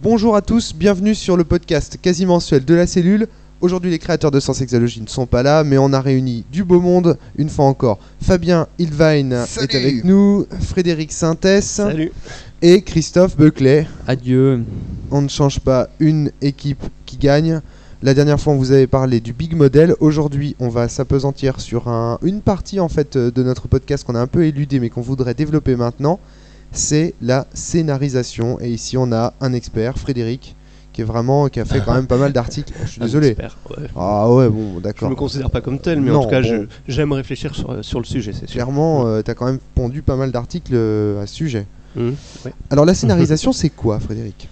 Bonjour à tous, bienvenue sur le podcast quasi mensuel de la cellule. Aujourd'hui les créateurs de Sensexologie ne sont pas là, mais on a réuni du beau monde, une fois encore. Fabien Ilvain est avec nous, Frédéric Sintès. Salut. Et Christophe Beuclet. Adieu. On ne change pas une équipe qui gagne. La dernière fois on vous avait parlé du Big Model. Aujourd'hui on va s'appesantir sur une partie en fait de notre podcast qu'on a un peu éludé mais qu'on voudrait développer maintenant. C'est la scénarisation. Et ici on a un expert, Frédéric, qui a fait quand même pas mal d'articles. Je suis désolé. Expert, ouais. Ah ouais, bon, d'accord. Je me considère pas comme tel, mais Non, en tout cas, bon. j'aime réfléchir sur le sujet, c'est sûr. Clairement, t'as quand même pondu pas mal d'articles à ce sujet. Ouais. Alors la scénarisation, c'est quoi, Frédéric ?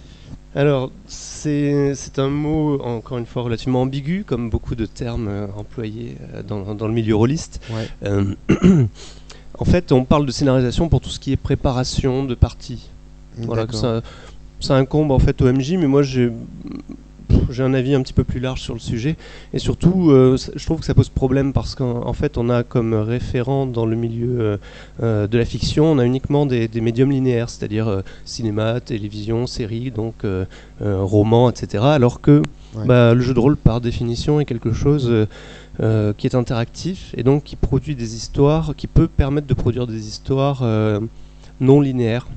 Alors, c'est un mot, encore une fois, relativement ambigu, comme beaucoup de termes employés dans le milieu rôliste. Ouais. En fait, on parle de scénarisation pour tout ce qui est préparation de parties. Voilà, ça incombe en fait au MJ, mais moi j'ai un avis un petit peu plus large sur le sujet. Et surtout, je trouve que ça pose problème parce qu'en fait, on a comme référent dans le milieu de la fiction, on a uniquement des médiums linéaires, c'est-à-dire cinéma, télévision, série, donc roman, etc. Alors que le jeu de rôle, par définition, est quelque chose qui est interactif et donc qui produit des histoires, qui peut permettre de produire des histoires non linéaires.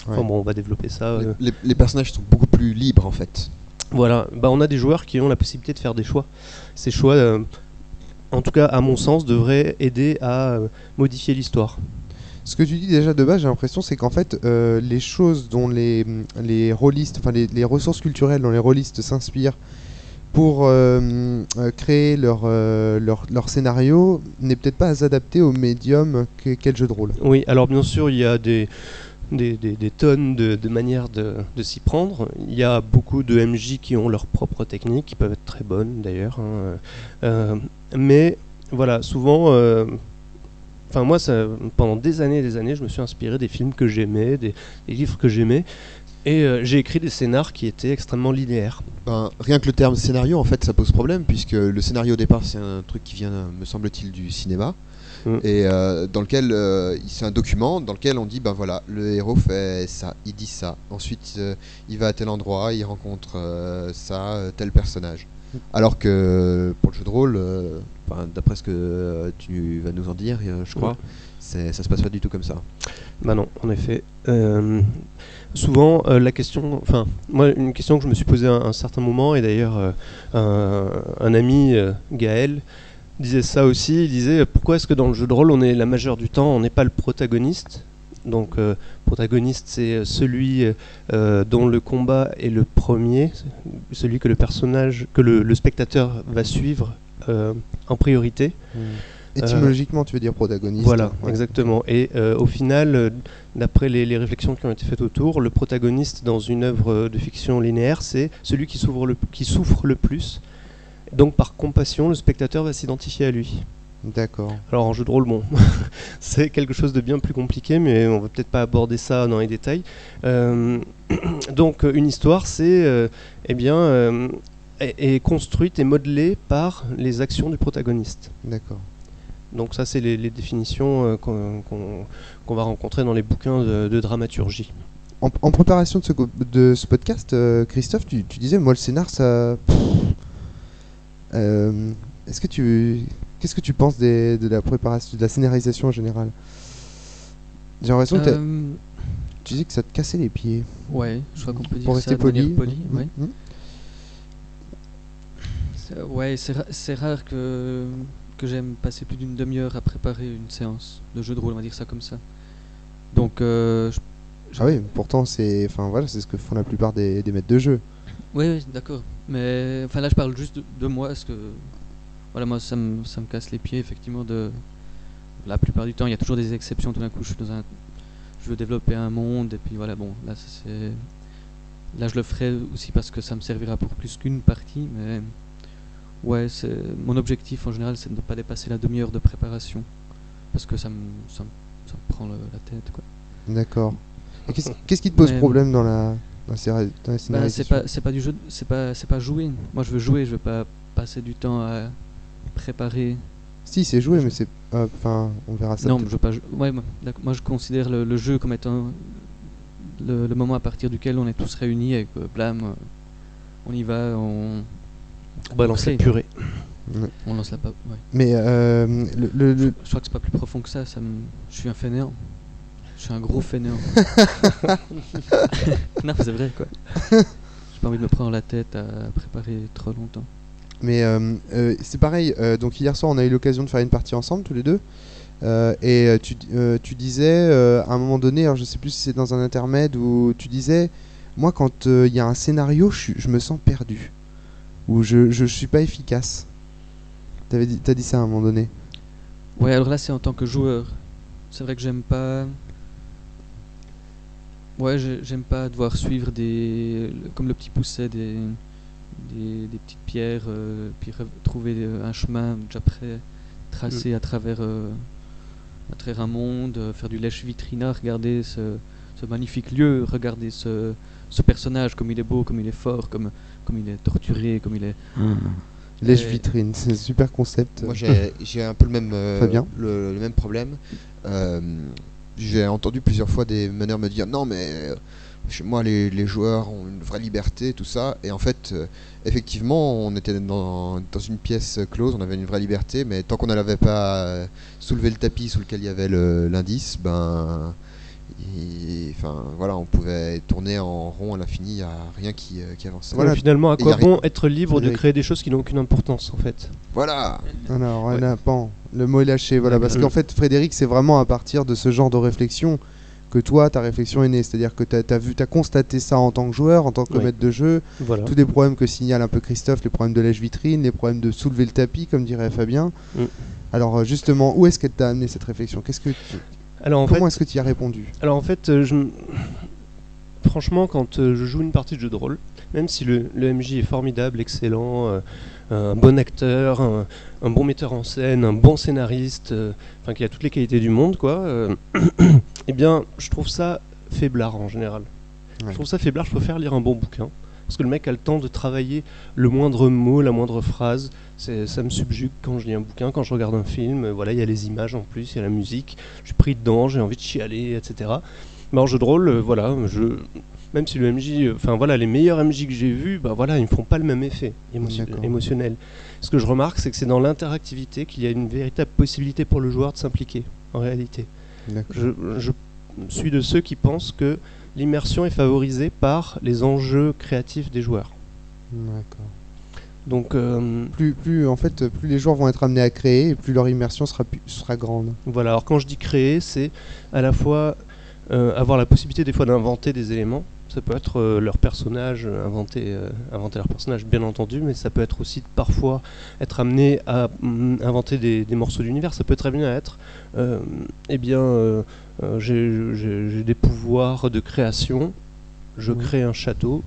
Ouais. Enfin bon, on va développer ça. Les personnages sont beaucoup plus libres en fait. Voilà, on a des joueurs qui ont la possibilité de faire des choix. Ces choix, en tout cas à mon sens, devraient aider à modifier l'histoire. Ce que tu dis déjà de base, j'ai l'impression, c'est qu'en fait, les choses dont les rôlistes, enfin les ressources culturelles dont les rôlistes s'inspirent pour créer leur scénario n'est peut-être pas adapté au médium qu'est le jeu de rôle. Oui, alors bien sûr, il y a des tonnes de manières de s'y prendre. Il y a beaucoup de MJ qui ont leurs propres techniques, qui peuvent être très bonnes d'ailleurs. Mais voilà, souvent, moi, pendant des années et des années, je me suis inspiré des films que j'aimais, des livres que j'aimais. Et j'ai écrit des scénars qui étaient extrêmement linéaires. Rien que le terme scénario, en fait, ça pose problème, puisque le scénario au départ, c'est un truc qui vient, me semble-t-il, du cinéma. Et dans lequel c'est un document dans lequel on dit voilà, le héros fait ça, il dit ça, ensuite il va à tel endroit, il rencontre tel personnage. Alors que pour le jeu de rôle, d'après ce que tu vas nous en dire, je crois, ça se passe pas du tout comme ça. Bah non, en effet. Souvent, la question, moi, une question que je me suis posée à un certain moment, et d'ailleurs un ami, Gaël, disait ça aussi. Il disait pourquoi est-ce que dans le jeu de rôle, la majeure du temps, on n'est pas le protagoniste. Donc, protagoniste, c'est celui dont le combat est le premier, celui que le spectateur va suivre en priorité. Étymologiquement, tu veux dire protagoniste. Voilà, exactement. Et au final, d'après les réflexions qui ont été faites autour, le protagoniste dans une œuvre de fiction linéaire, c'est celui qui souffre le plus. Donc par compassion, le spectateur va s'identifier à lui. D'accord. Alors en jeu de rôle, c'est quelque chose de bien plus compliqué, mais on va peut-être pas aborder ça dans les détails. Donc une histoire, c'est est construite et modelée par les actions du protagoniste. D'accord. Donc ça, c'est les définitions qu'on va rencontrer dans les bouquins de dramaturgie. En préparation de ce podcast, Christophe, tu disais, moi le scénar, ça... Qu'est-ce que tu penses de la préparation, de la scénarisation en général ? J'ai l'impression que tu disais que ça te cassait les pieds. Ouais, je crois qu'on peut dire pour ça rester de manière poli. polie. Ouais. C'est rare que j'aime passer plus d'une demi-heure à préparer une séance de jeu de rôle, on va dire ça comme ça. Donc ah oui, pourtant c'est ce que font la plupart des maîtres de jeu. Oui, d'accord. Mais là je parle juste de moi, parce que voilà, moi ça me casse les pieds effectivement. La plupart du temps, il y a toujours des exceptions. Tout d'un coup, je veux développer un monde, et puis voilà, bon, là je le ferai aussi parce que ça me servira pour plus qu'une partie, mais ouais, mon objectif en général, c'est de ne pas dépasser la demi-heure de préparation, parce que ça me prend la tête, quoi. D'accord. Et qu'est-ce qui te pose problème dans la scénarisation ? C'est pas du jeu, c'est pas jouer. Moi, je veux jouer, je veux pas passer du temps à préparer. Si, c'est jouer, mais c'est... on verra ça. Non, je veux pas... Ouais, moi je considère le jeu comme étant le moment à partir duquel on est tous réunis et que blam, on y va, on balance la purée. On lance la pape. Ouais. Mais je crois que c'est pas plus profond que ça. Je suis un fainéant. Je suis un gros fainéant. Non, c'est vrai quoi. J'ai pas envie de me prendre la tête à préparer trop longtemps. Mais c'est pareil. Donc hier soir, on a eu l'occasion de faire une partie ensemble tous les deux. Et tu disais à un moment donné, alors je sais plus si c'est dans un intermède où tu disais, moi quand il y a un scénario, je me sens perdu, ou je suis pas efficace. T'as dit ça à un moment donné. Ouais, alors là c'est en tant que joueur. C'est vrai que j'aime pas. Ouais, j'aime pas devoir suivre comme le petit pousset des petites pierres, puis trouver un chemin déjà prêt tracé à travers un monde, faire du lèche-vitrina, regarder ce magnifique lieu, regarder ce personnage, comme il est beau, comme il est fort, comme il est torturé, comme il est... Lèche-vitrine, c'est un super concept. Moi j'ai un peu le même, le même problème. J'ai entendu plusieurs fois des meneurs me dire non mais chez moi les joueurs ont une vraie liberté, tout ça, et en fait effectivement on était dans une pièce close, on avait une vraie liberté, mais tant qu'on n'avait pas soulevé le tapis sous lequel il y avait l'indice, voilà, on pouvait tourner en rond à l'infini, il n'y a rien qui avançait. Voilà, finalement, à quoi bon être libre de créer des choses qui n'ont aucune importance en fait. Voilà. Alors, le mot est lâché, voilà, parce qu'en fait, Frédéric, c'est vraiment à partir de ce genre de réflexion que toi, ta réflexion est née. C'est-à-dire que t'as constaté ça en tant que joueur, en tant que maître de jeu, tous les problèmes que signale un peu Christophe, les problèmes de lèche-vitrine, les problèmes de soulever le tapis, comme dirait Fabien. Alors, justement, où est-ce qu'elle t'a amené cette réflexion ? Comment est-ce que tu y as répondu ? Alors en fait, franchement, quand je joue une partie de jeu de rôle, même si le MJ est formidable, excellent, un bon acteur, un bon metteur en scène, un bon scénariste, qui a toutes les qualités du monde, quoi, eh bien, je trouve ça faiblard en général. Ouais. Je trouve ça faiblard, je préfère lire un bon bouquin. Parce que le mec a le temps de travailler le moindre mot, la moindre phrase. Ça me subjugue quand je lis un bouquin, quand je regarde un film. Voilà, il y a les images en plus, il y a la musique. Je suis pris dedans, j'ai envie de chialer, etc. Mais en jeu de rôle, même si le MJ, les meilleurs MJ que j'ai vus, ils me font pas le même effet émotionnel. Ce que je remarque, c'est que c'est dans l'interactivité qu'il y a une véritable possibilité pour le joueur de s'impliquer, en réalité. Je suis de ceux qui pensent que l'immersion est favorisée par les enjeux créatifs des joueurs. D'accord. Donc, plus les joueurs vont être amenés à créer, et plus leur immersion sera grande. Voilà, alors quand je dis créer, c'est à la fois avoir la possibilité des fois d'inventer des éléments. Ça peut être leur personnage, inventer leur personnage bien entendu, mais ça peut être aussi parfois être amené à inventer des morceaux d'univers. Ça peut très bien être, j'ai des pouvoirs de création, je crée un château.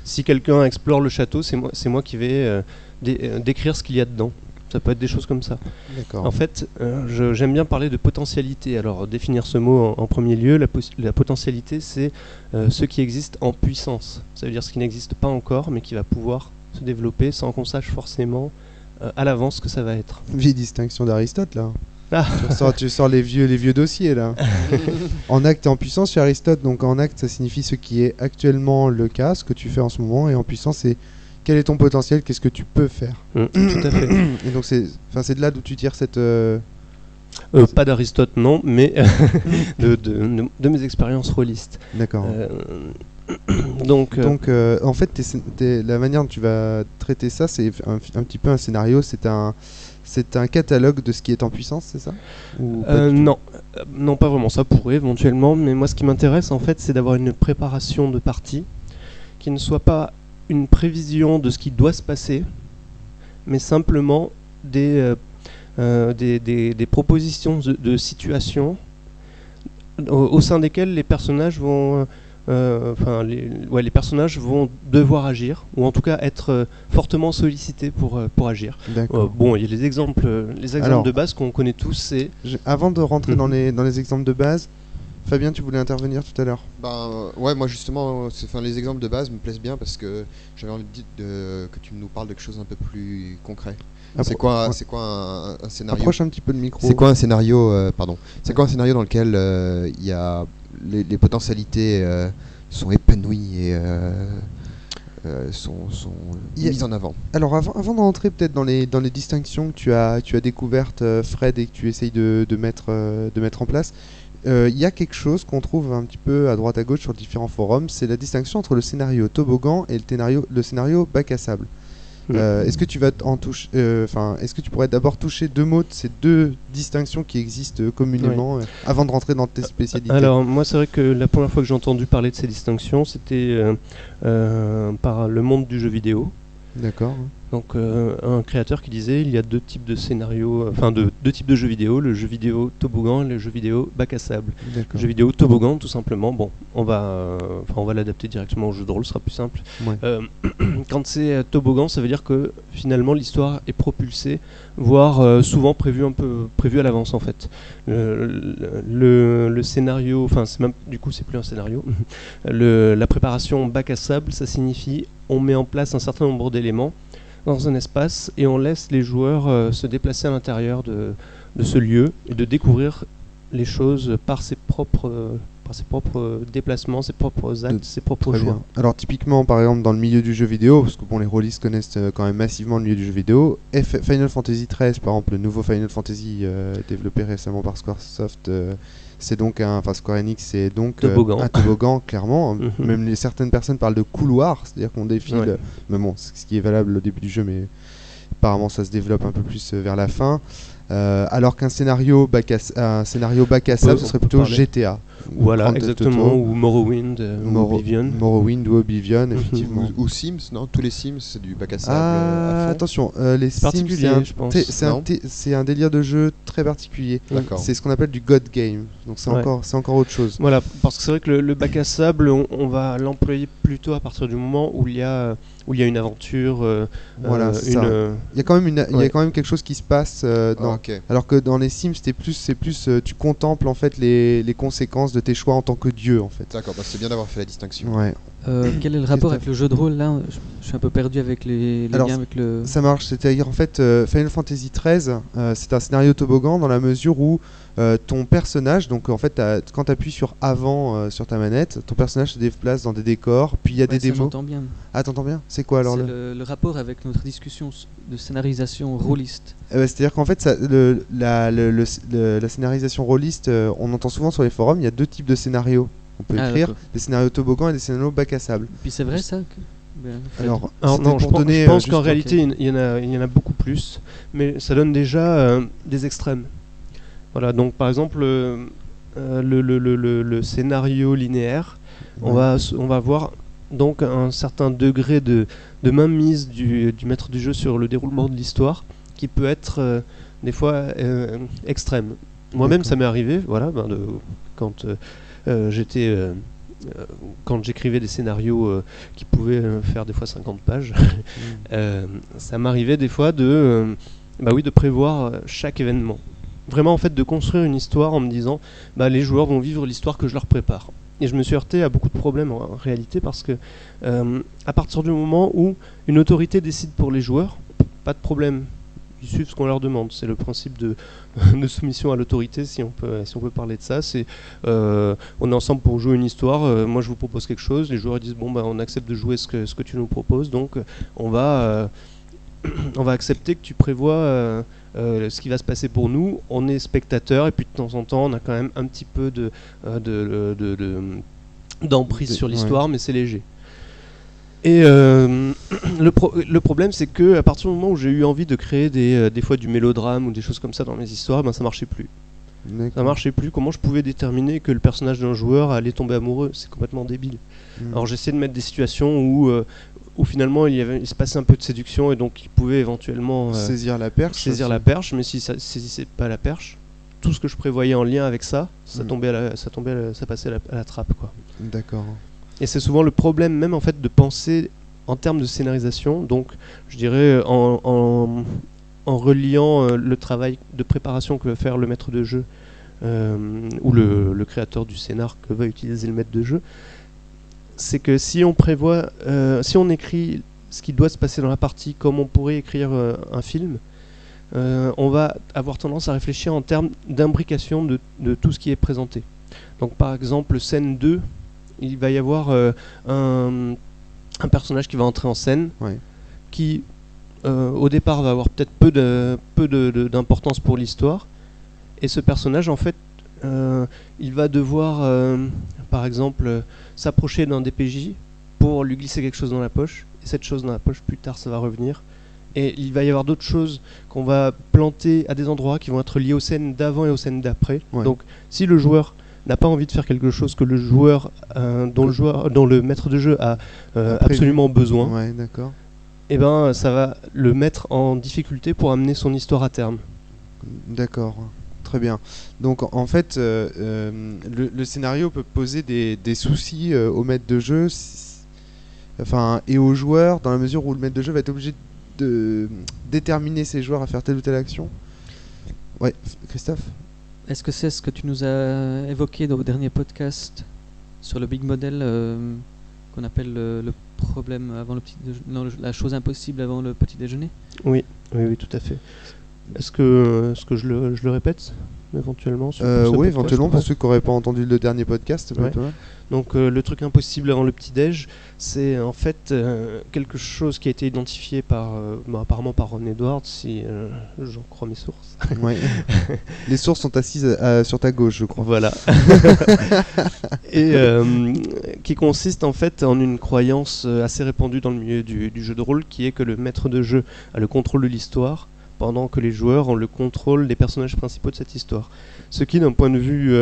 Si quelqu'un explore le château, c'est moi qui vais décrire ce qu'il y a dedans. Ça peut être des choses comme ça. D'accord. En fait, j'aime bien parler de potentialité. Alors, définir ce mot en premier lieu, la potentialité, c'est ce qui existe en puissance. Ça veut dire ce qui n'existe pas encore, mais qui va pouvoir se développer sans qu'on sache forcément à l'avance ce que ça va être. Vieille distinction d'Aristote, là. Tu sors les vieux dossiers, là. En acte et en puissance chez Aristote. Donc, en acte, ça signifie ce qui est actuellement le cas, ce que tu fais en ce moment, et en puissance, c'est quel est ton potentiel, qu'est-ce que tu peux faire. Tout à fait. Et donc c'est de là d'où tu tires cette... Pas d'Aristote, non, mais de mes expériences rôlistes. D'accord. Donc en fait, la manière dont tu vas traiter ça, c'est un petit peu un scénario, c'est un catalogue de ce qui est en puissance, c'est ça ? Non, pas vraiment. Ça pourrait éventuellement, mais moi ce qui m'intéresse en fait, c'est d'avoir une préparation de partie qui ne soit pas une prévision de ce qui doit se passer, mais simplement des propositions de situations au sein desquelles les personnages vont les personnages vont devoir agir, ou en tout cas être fortement sollicités pour agir. Il y a les exemples de base qu'on connaît tous. Avant de rentrer dans les exemples de base, Fabien, tu voulais intervenir tout à l'heure. Moi justement, les exemples de base me plaisent bien parce que j'avais envie que tu nous parles de quelque chose un peu plus concret. C'est quoi un scénario ? Approche un petit peu le micro. C'est quoi un scénario C'est quoi un scénario dans lequel il y a les potentialités sont épanouies et sont mises en avant. Alors avant d'entrer peut-être dans les distinctions que tu as découvertes, Fred, et que tu essayes de mettre en place, il y a quelque chose qu'on trouve un petit peu à droite à gauche sur différents forums, c'est la distinction entre le scénario toboggan et le scénario bac à sable. Est-ce que tu vas est-ce que tu pourrais d'abord toucher deux mots de ces deux distinctions qui existent communément avant de rentrer dans tes spécialités? Alors moi c'est vrai que la première fois que j'ai entendu parler de ces distinctions, c'était par le monde du jeu vidéo. D'accord. Donc un créateur qui disait il y a deux types de scénarios, deux types de jeux vidéo, le jeu vidéo toboggan et le jeu vidéo bac à sable. Le jeu vidéo toboggan, tout simplement, bon, on va l'adapter directement au jeu de rôle, ce sera plus simple. Ouais. Quand c'est toboggan, ça veut dire que finalement l'histoire est propulsée, voire souvent prévue à l'avance en fait. Le scénario, du coup c'est plus un scénario. La préparation bac à sable, ça signifie on met en place un certain nombre d'éléments dans un espace et on laisse les joueurs se déplacer à l'intérieur de ce lieu et de découvrir les choses par ses propres déplacements, ses propres actes, ses propres choix. Alors typiquement par exemple dans le milieu du jeu vidéo, parce que les rôlistes connaissent quand même massivement le milieu du jeu vidéo, Final Fantasy XIII par exemple, le nouveau Final Fantasy développé récemment par Squaresoft, c'est donc Square Enix, c'est donc un toboggan clairement. Même certaines personnes parlent de couloir, c'est-à-dire qu'on défile, mais bon, c'est ce qui est valable au début du jeu, mais apparemment ça se développe un peu plus vers la fin. Alors qu'un scénario bac à sable, ce serait plutôt GTA. Voilà, exactement, ou Morrowind, ou Oblivion. Morrowind ou Oblivion, effectivement. Ou Sims, non? Tous les Sims, c'est du bac à sable à fond. Attention, les Sims, c'est un délire de jeu très particulier. C'est ce qu'on appelle du God Game, donc c'est encore autre chose. Voilà, parce que c'est vrai que le bac à sable, on va l'employer plutôt à partir du moment où il y a une aventure. Voilà, il y a quand même quelque chose qui se passe. Alors que dans les Sims, c'est plus tu contemples en fait les conséquences de tes choix en tant que dieu en fait. D'accord, c'est bien d'avoir fait la distinction. Ouais. Quel est le rapport avec le jeu de rôle là? Je suis un peu perdu avec les liens avec le... Ça marche, c'est-à-dire en fait Final Fantasy XIII, c'est un scénario toboggan dans la mesure où ton personnage, donc en fait quand tu appuies sur avant sur ta manette, ton personnage se déplace dans des décors, puis il y a des démos. J'entends bien. Ah, t'entends bien? C'est quoi alors le rapport avec notre discussion de scénarisation rôliste. C'est-à-dire qu'en fait la scénarisation rôliste, on entend souvent sur les forums, il y a deux types de scénarios. On peut écrire des scénarios toboggan et des scénarios bac à sable. Puis c'est vrai ça Alors non, je pense qu'en réalité il y en a beaucoup plus, mais ça donne déjà des extrêmes. Voilà, donc par exemple le scénario linéaire, on va avoir donc un certain degré de mainmise du maître du jeu sur le déroulement de l'histoire qui peut être des fois extrême. Moi-même ça m'est arrivé, voilà, quand j'écrivais des scénarios qui pouvaient faire des fois 50 pages, ça m'arrivait des fois de prévoir chaque événement. Vraiment en fait de construire une histoire en me disant les joueurs vont vivre l'histoire que je leur prépare. Et je me suis heurté à beaucoup de problèmes en réalité parce que à partir du moment où une autorité décide pour les joueurs, pas de problème. Ils suivent ce qu'on leur demande. C'est le principe de soumission à l'autorité, si on peut parler de ça. C'est on est ensemble pour jouer une histoire. Moi, je vous propose quelque chose. Les joueurs disent on accepte de jouer ce que tu nous proposes. Donc, on va accepter que tu prévois ce qui va se passer pour nous. On est spectateurs et puis de temps en temps, on a quand même un petit peu d'emprise sur l'histoire, mais c'est léger. Et le problème, c'est que à partir du moment où j'ai eu envie de créer des fois du mélodrame ou des choses comme ça dans mes histoires, ça marchait plus. Ça marchait plus. Comment je pouvais déterminer que le personnage d'un joueur allait tomber amoureux? C'est complètement débile. Alors j'essayais de mettre des situations où finalement il se passait un peu de séduction et donc il pouvait éventuellement saisir la perche, mais si ça saisissait pas la perche, tout ce que je prévoyais en lien avec ça, ça passait à la trappe, quoi. D'accord. Et c'est souvent le problème même en fait de penser en termes de scénarisation, donc je dirais en reliant le travail de préparation que va faire le maître de jeu ou le créateur du scénar que va utiliser le maître de jeu, c'est que si on prévoit, si on écrit ce qui doit se passer dans la partie comme on pourrait écrire un film, on va avoir tendance à réfléchir en termes d'imbrication de tout ce qui est présenté. Donc par exemple, scène 2, il va y avoir un personnage qui va entrer en scène, qui au départ va avoir peut-être peu d'importance pour l'histoire, et ce personnage en fait il va devoir par exemple s'approcher d'un DPJ pour lui glisser quelque chose dans la poche, et cette chose dans la poche plus tard ça va revenir, et il va y avoir d'autres choses qu'on va planter à des endroits qui vont être liés aux scènes d'avant et aux scènes d'après. Donc si le joueur n'a pas envie de faire quelque chose que le joueur dont le maître de jeu a absolument besoin, et ben ça va le mettre en difficulté pour amener son histoire à terme. D'accord, très bien. Donc en fait, le scénario peut poser des soucis au maître de jeu, et aux joueurs, dans la mesure où le maître de jeu va être obligé de déterminer ses joueurs à faire telle ou telle action. Ouais, Christophe ? Est-ce que c'est ce que tu nous as évoqué au dernier podcast sur le big model qu'on appelle le problème avant le petit déjeuner, la chose impossible avant le petit déjeuner ? Oui, tout à fait. Est-ce que je le répète éventuellement oui, éventuellement pour ceux qui n'auraient pas entendu le dernier podcast. Donc le truc impossible avant le petit-déj, c'est en fait quelque chose qui a été identifié apparemment par Ron Edwards, si j'en crois mes sources. Les sources sont assises sur ta gauche, je crois. Voilà. Et qui consiste en fait en une croyance assez répandue dans le milieu du jeu de rôle, qui est que le maître de jeu a le contrôle de l'histoire, pendant que les joueurs ont le contrôle des personnages principaux de cette histoire. Ce qui, d'un point de vue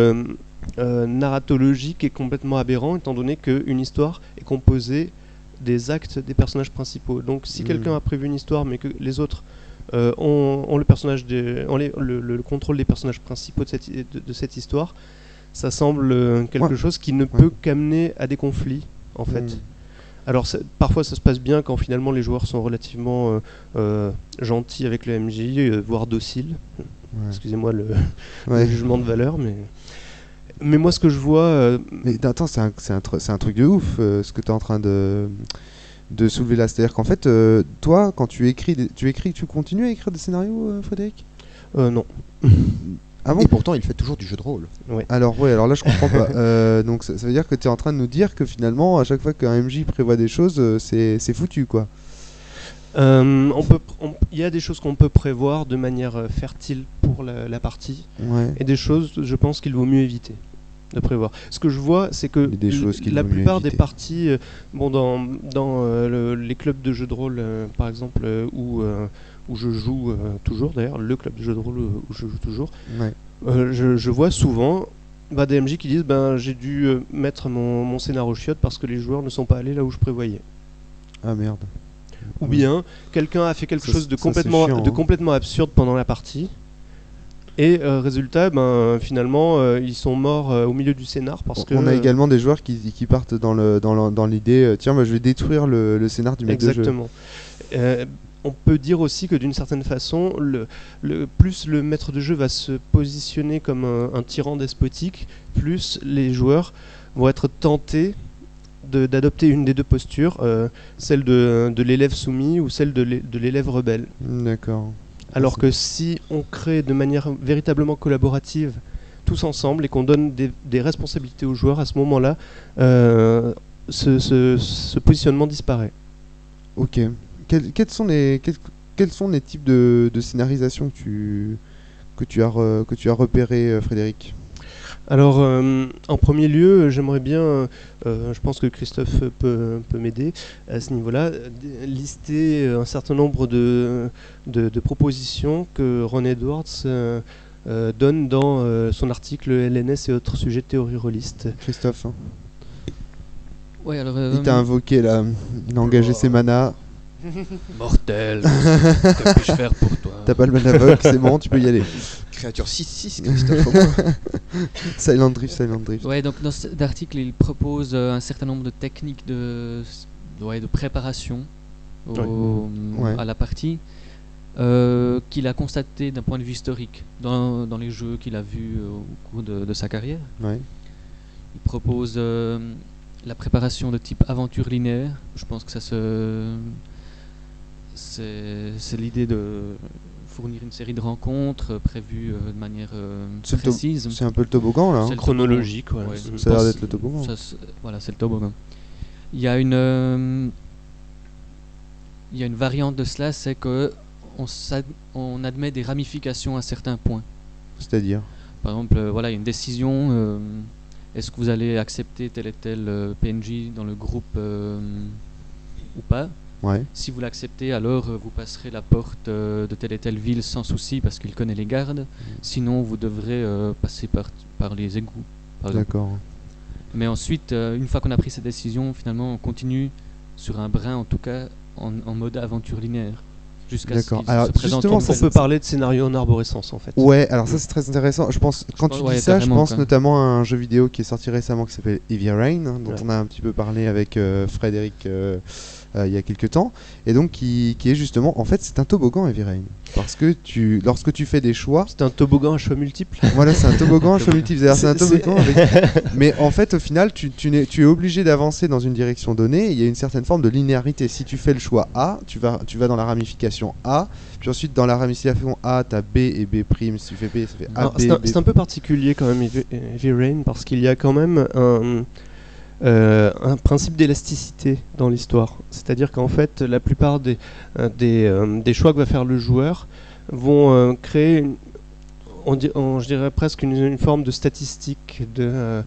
narratologique, est complètement aberrant, étant donné qu'une histoire est composée des actes des personnages principaux. Donc si quelqu'un a prévu une histoire, mais que les autres ont le contrôle des personnages principaux de cette histoire, ça semble quelque chose qui ne peut qu'amener à des conflits, en fait. Alors parfois ça se passe bien quand finalement les joueurs sont relativement gentils avec le MJ, voire dociles. Excusez-moi le jugement de valeur, mais moi ce que je vois... Mais attends, c'est un truc de ouf ce que tu es en train de soulever là. C'est-à-dire qu'en fait, toi, quand tu continues à écrire des scénarios, Frédéric ? Non. Ah bon ? Et pourtant, il fait toujours du jeu de rôle. Alors là, je comprends pas. Donc ça veut dire que tu es en train de nous dire que finalement, à chaque fois qu'un MJ prévoit des choses, c'est foutu, quoi. Il y a des choses qu'on peut prévoir de manière fertile pour la partie, et des choses, je pense qu'il vaut mieux éviter de prévoir. Ce que je vois, c'est que la plupart des parties, dans les clubs de jeux de rôle, par exemple, où je joue toujours, d'ailleurs, le club de jeux de rôle où je joue toujours, je vois souvent des MJ qui disent j'ai dû mettre mon scénar au chiottes parce que les joueurs ne sont pas allés là où je prévoyais. Ah merde. Ou bien quelqu'un a fait quelque chose de complètement absurde pendant la partie, et résultat, finalement ils sont morts au milieu du scénar parce que... On a également des joueurs qui partent dans l'idée tiens, je vais détruire le scénar du maître de jeu. Exactement. On peut dire aussi que d'une certaine façon, plus le maître de jeu va se positionner comme un tyran despotique, plus les joueurs vont être tentés d'adopter une des deux postures, celle de l'élève soumis ou celle de l'élève rebelle. D'accord. Alors que si on crée de manière véritablement collaborative tous ensemble et qu'on donne des responsabilités aux joueurs, à ce moment-là, ce positionnement disparaît. Ok. Quels sont les types de scénarisation que tu as repéré, Frédéric ? Alors, en premier lieu, j'aimerais bien, je pense que Christophe peut m'aider à ce niveau-là, lister un certain nombre de propositions que Ron Edwards donne dans son article LNS et autres sujets de théorie rôliste. Christophe, hein. Ouais, alors, il t'a invoqué là, il a engagé ses manas. Mortel, que puis-je faire pour toi ? T'as pas le manavoc, c'est bon, tu peux y aller. Créature 6-6, Christophe. Silent Drift. Ouais, donc dans cet article, il propose un certain nombre de techniques de préparation à la partie qu'il a constaté d'un point de vue historique dans les jeux qu'il a vus au cours de sa carrière. Ouais. Il propose la préparation de type aventure linéaire. Je pense que ça c'est l'idée de fournir une série de rencontres prévues de manière C'est le précise. C'est un peu le toboggan là. C'est le Chronologique, toboggan. ouais. Ouais, Ça a l'air d'être le toboggan. Voilà, c'est le toboggan. Il y a une variante de cela, c'est que on admet des ramifications à certains points. C'est-à-dire Par exemple, voilà, il y a une décision. Est-ce que vous allez accepter tel et tel PNJ dans le groupe ou pas? Ouais. Si vous l'acceptez, alors vous passerez la porte de telle et telle ville sans souci parce qu'il connaît les gardes. Sinon, vous devrez passer par les égouts, par exemple. D'accord. Mais ensuite, une fois qu'on a pris cette décision, finalement, on continue sur un brin, en tout cas, en mode aventure linéaire. Jusqu'à ce D'accord. qu'il Alors, se présente justement, une On nouvelle- peut parler de scénario en arborescence en fait. Ouais, alors ça c'est très intéressant. Je pense, quand tu ouais, dis ça, je carrément, pense quoi. notamment à un jeu vidéo qui est sorti récemment qui s'appelle Heavy Rain, dont Ouais. on a un petit peu parlé avec Frédéric il y a quelques temps, et donc qui est justement, en fait, c'est un toboggan Heavy Rain, parce que lorsque tu fais des choix, C'est un toboggan à choix multiples. voilà, c'est un toboggan à choix multiples. C'est-à-dire, c'est un toboggan mais en fait, au final, tu es obligé d'avancer dans une direction donnée. Et il y a une certaine forme de linéarité. Si tu fais le choix A, tu vas dans la ramification A. Puis ensuite, dans la ramification A, tu as B et B'. Si tu fais B, ça fait A, Alors, B, c'est un, B. c'est un peu particulier quand même Heavy Rain parce qu'il y a quand même un principe d'élasticité dans l'histoire. C'est-à-dire qu'en fait, la plupart des choix que va faire le joueur vont créer, je dirais presque une forme de statistique de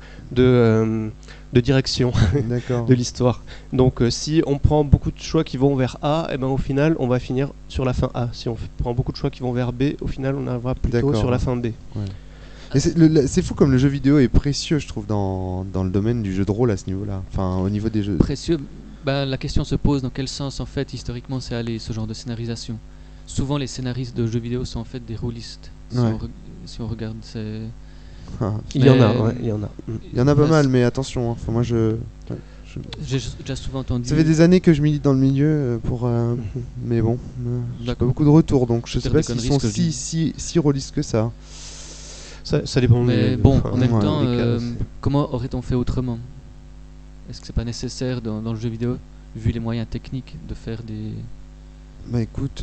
direction D'accord. de l'histoire. Donc si on prend beaucoup de choix qui vont vers A, et ben au final on va finir sur la fin A. Si on prend beaucoup de choix qui vont vers B, au final on arrivera plutôt D'accord. sur la fin B. Et c'est fou comme le jeu vidéo est précieux, je trouve, dans le domaine du jeu de rôle à ce niveau-là. Enfin, au niveau des jeux. Précieux. La question se pose dans quel sens, en fait, historiquement, c'est allé, ce genre de scénarisation. Souvent, les scénaristes de jeux vidéo sont en fait des rôlistes. Ouais. Si on regarde, c'est... Ah, Il y en a, Mais- ouais, il y en a. il y en a pas Ouais, mal, mais attention. Enfin, moi, J'ai déjà souvent entendu... ça fait des années que je milite dans le milieu mais bon, j'ai pas D'accord. beaucoup de retours, donc je sais Dire pas des s'ils conneries, sont ce que je si rôlistes que ça. Ça dépend. Mais des- bon, enfin, en même ouais, temps, des cas. comment aurait-on fait autrement? Est-ce que c'est pas nécessaire dans le jeu vidéo, vu les moyens techniques, de faire des Bah écoute,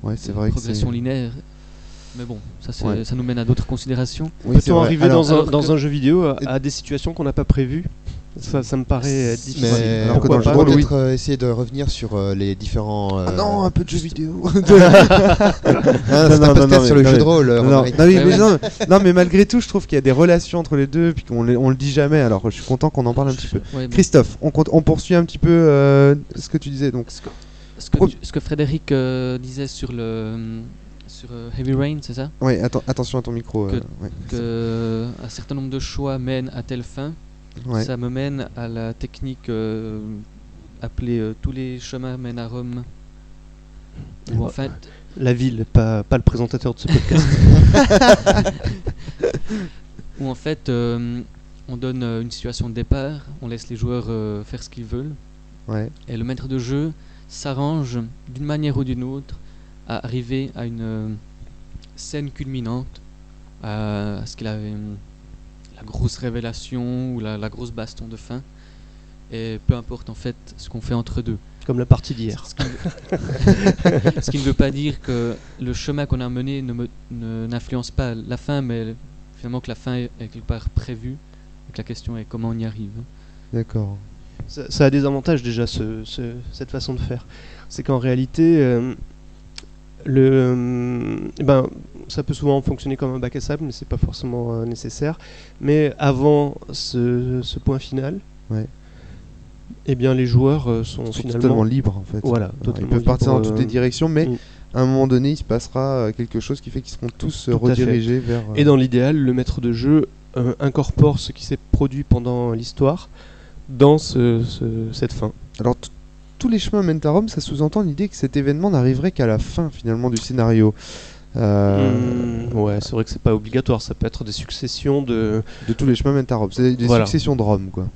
ouais, c'est vrai que c'est. progressions linéaires? Mais bon, ça, Ouais. ça nous mène à d'autres considérations. Oui, c'est Peut-on vrai. arriver Alors, dans un jeu vidéo à des situations qu'on n'a pas prévues? Ça me paraît difficile. Mais Alors que dans le pourquoi jeu de rôle, peut-être essayer de revenir sur les différents. Ah non, un peu de jeux vidéo. c'est un podcast sur le jeu de rôle. Non, Romaric. non, oui, Ouais, mais ouais. non, mais malgré tout, je trouve qu'il y a des relations entre les deux, puis on le dit jamais. Alors, je suis content qu'on en parle un petit peu. Ouais, mais Christophe, on poursuit un petit peu ce que tu disais. Donc, ce que Frédéric disait sur Heavy Rain, c'est ça? ouais, attention à ton micro. Que- Ouais. Que un certain nombre de choix mènent à telle fin. Ouais. Ça me mène à la technique appelée tous les chemins mènent à Rome. Où en fait, La ville, pas le présentateur de ce podcast. on donne une situation de départ, on laisse les joueurs faire ce qu'ils veulent, Ouais. et le maître de jeu s'arrange d'une manière ou d'une autre à arriver à une scène culminante, à ce qu'il a la grosse révélation ou la grosse baston de fin, et peu importe en fait ce qu'on fait entre deux. Comme la partie d'hier. Ce qui ne veut pas dire que le chemin qu'on a mené n'influence pas la fin, mais finalement que la fin est quelque part prévue, et que la question est comment on y arrive. D'accord. Ça a des avantages déjà, cette façon de faire. C'est qu'en réalité, ça peut souvent fonctionner comme un bac à sable, mais c'est pas forcément nécessaire. Mais avant ce point final, Ouais. eh bien les joueurs sont Ils sont finalement totalement libres en fait. Voilà, Ils totalement peuvent partir libres, dans toutes les directions, mais mm. à un moment donné, il se passera quelque chose qui fait qu'ils seront tous Tout à fait. redirigés vers. Et dans l'idéal, le maître de jeu incorpore ce qui s'est produit pendant l'histoire dans cette fin. Alors, tous les chemins mènent à Rome, ça sous-entend l'idée que cet événement n'arriverait qu'à la fin finalement du scénario. Ouais, c'est vrai que c'est pas obligatoire, ça peut être des successions de... De tous les chemins mènent à Rome. C'est des Voilà. successions de Rome, quoi.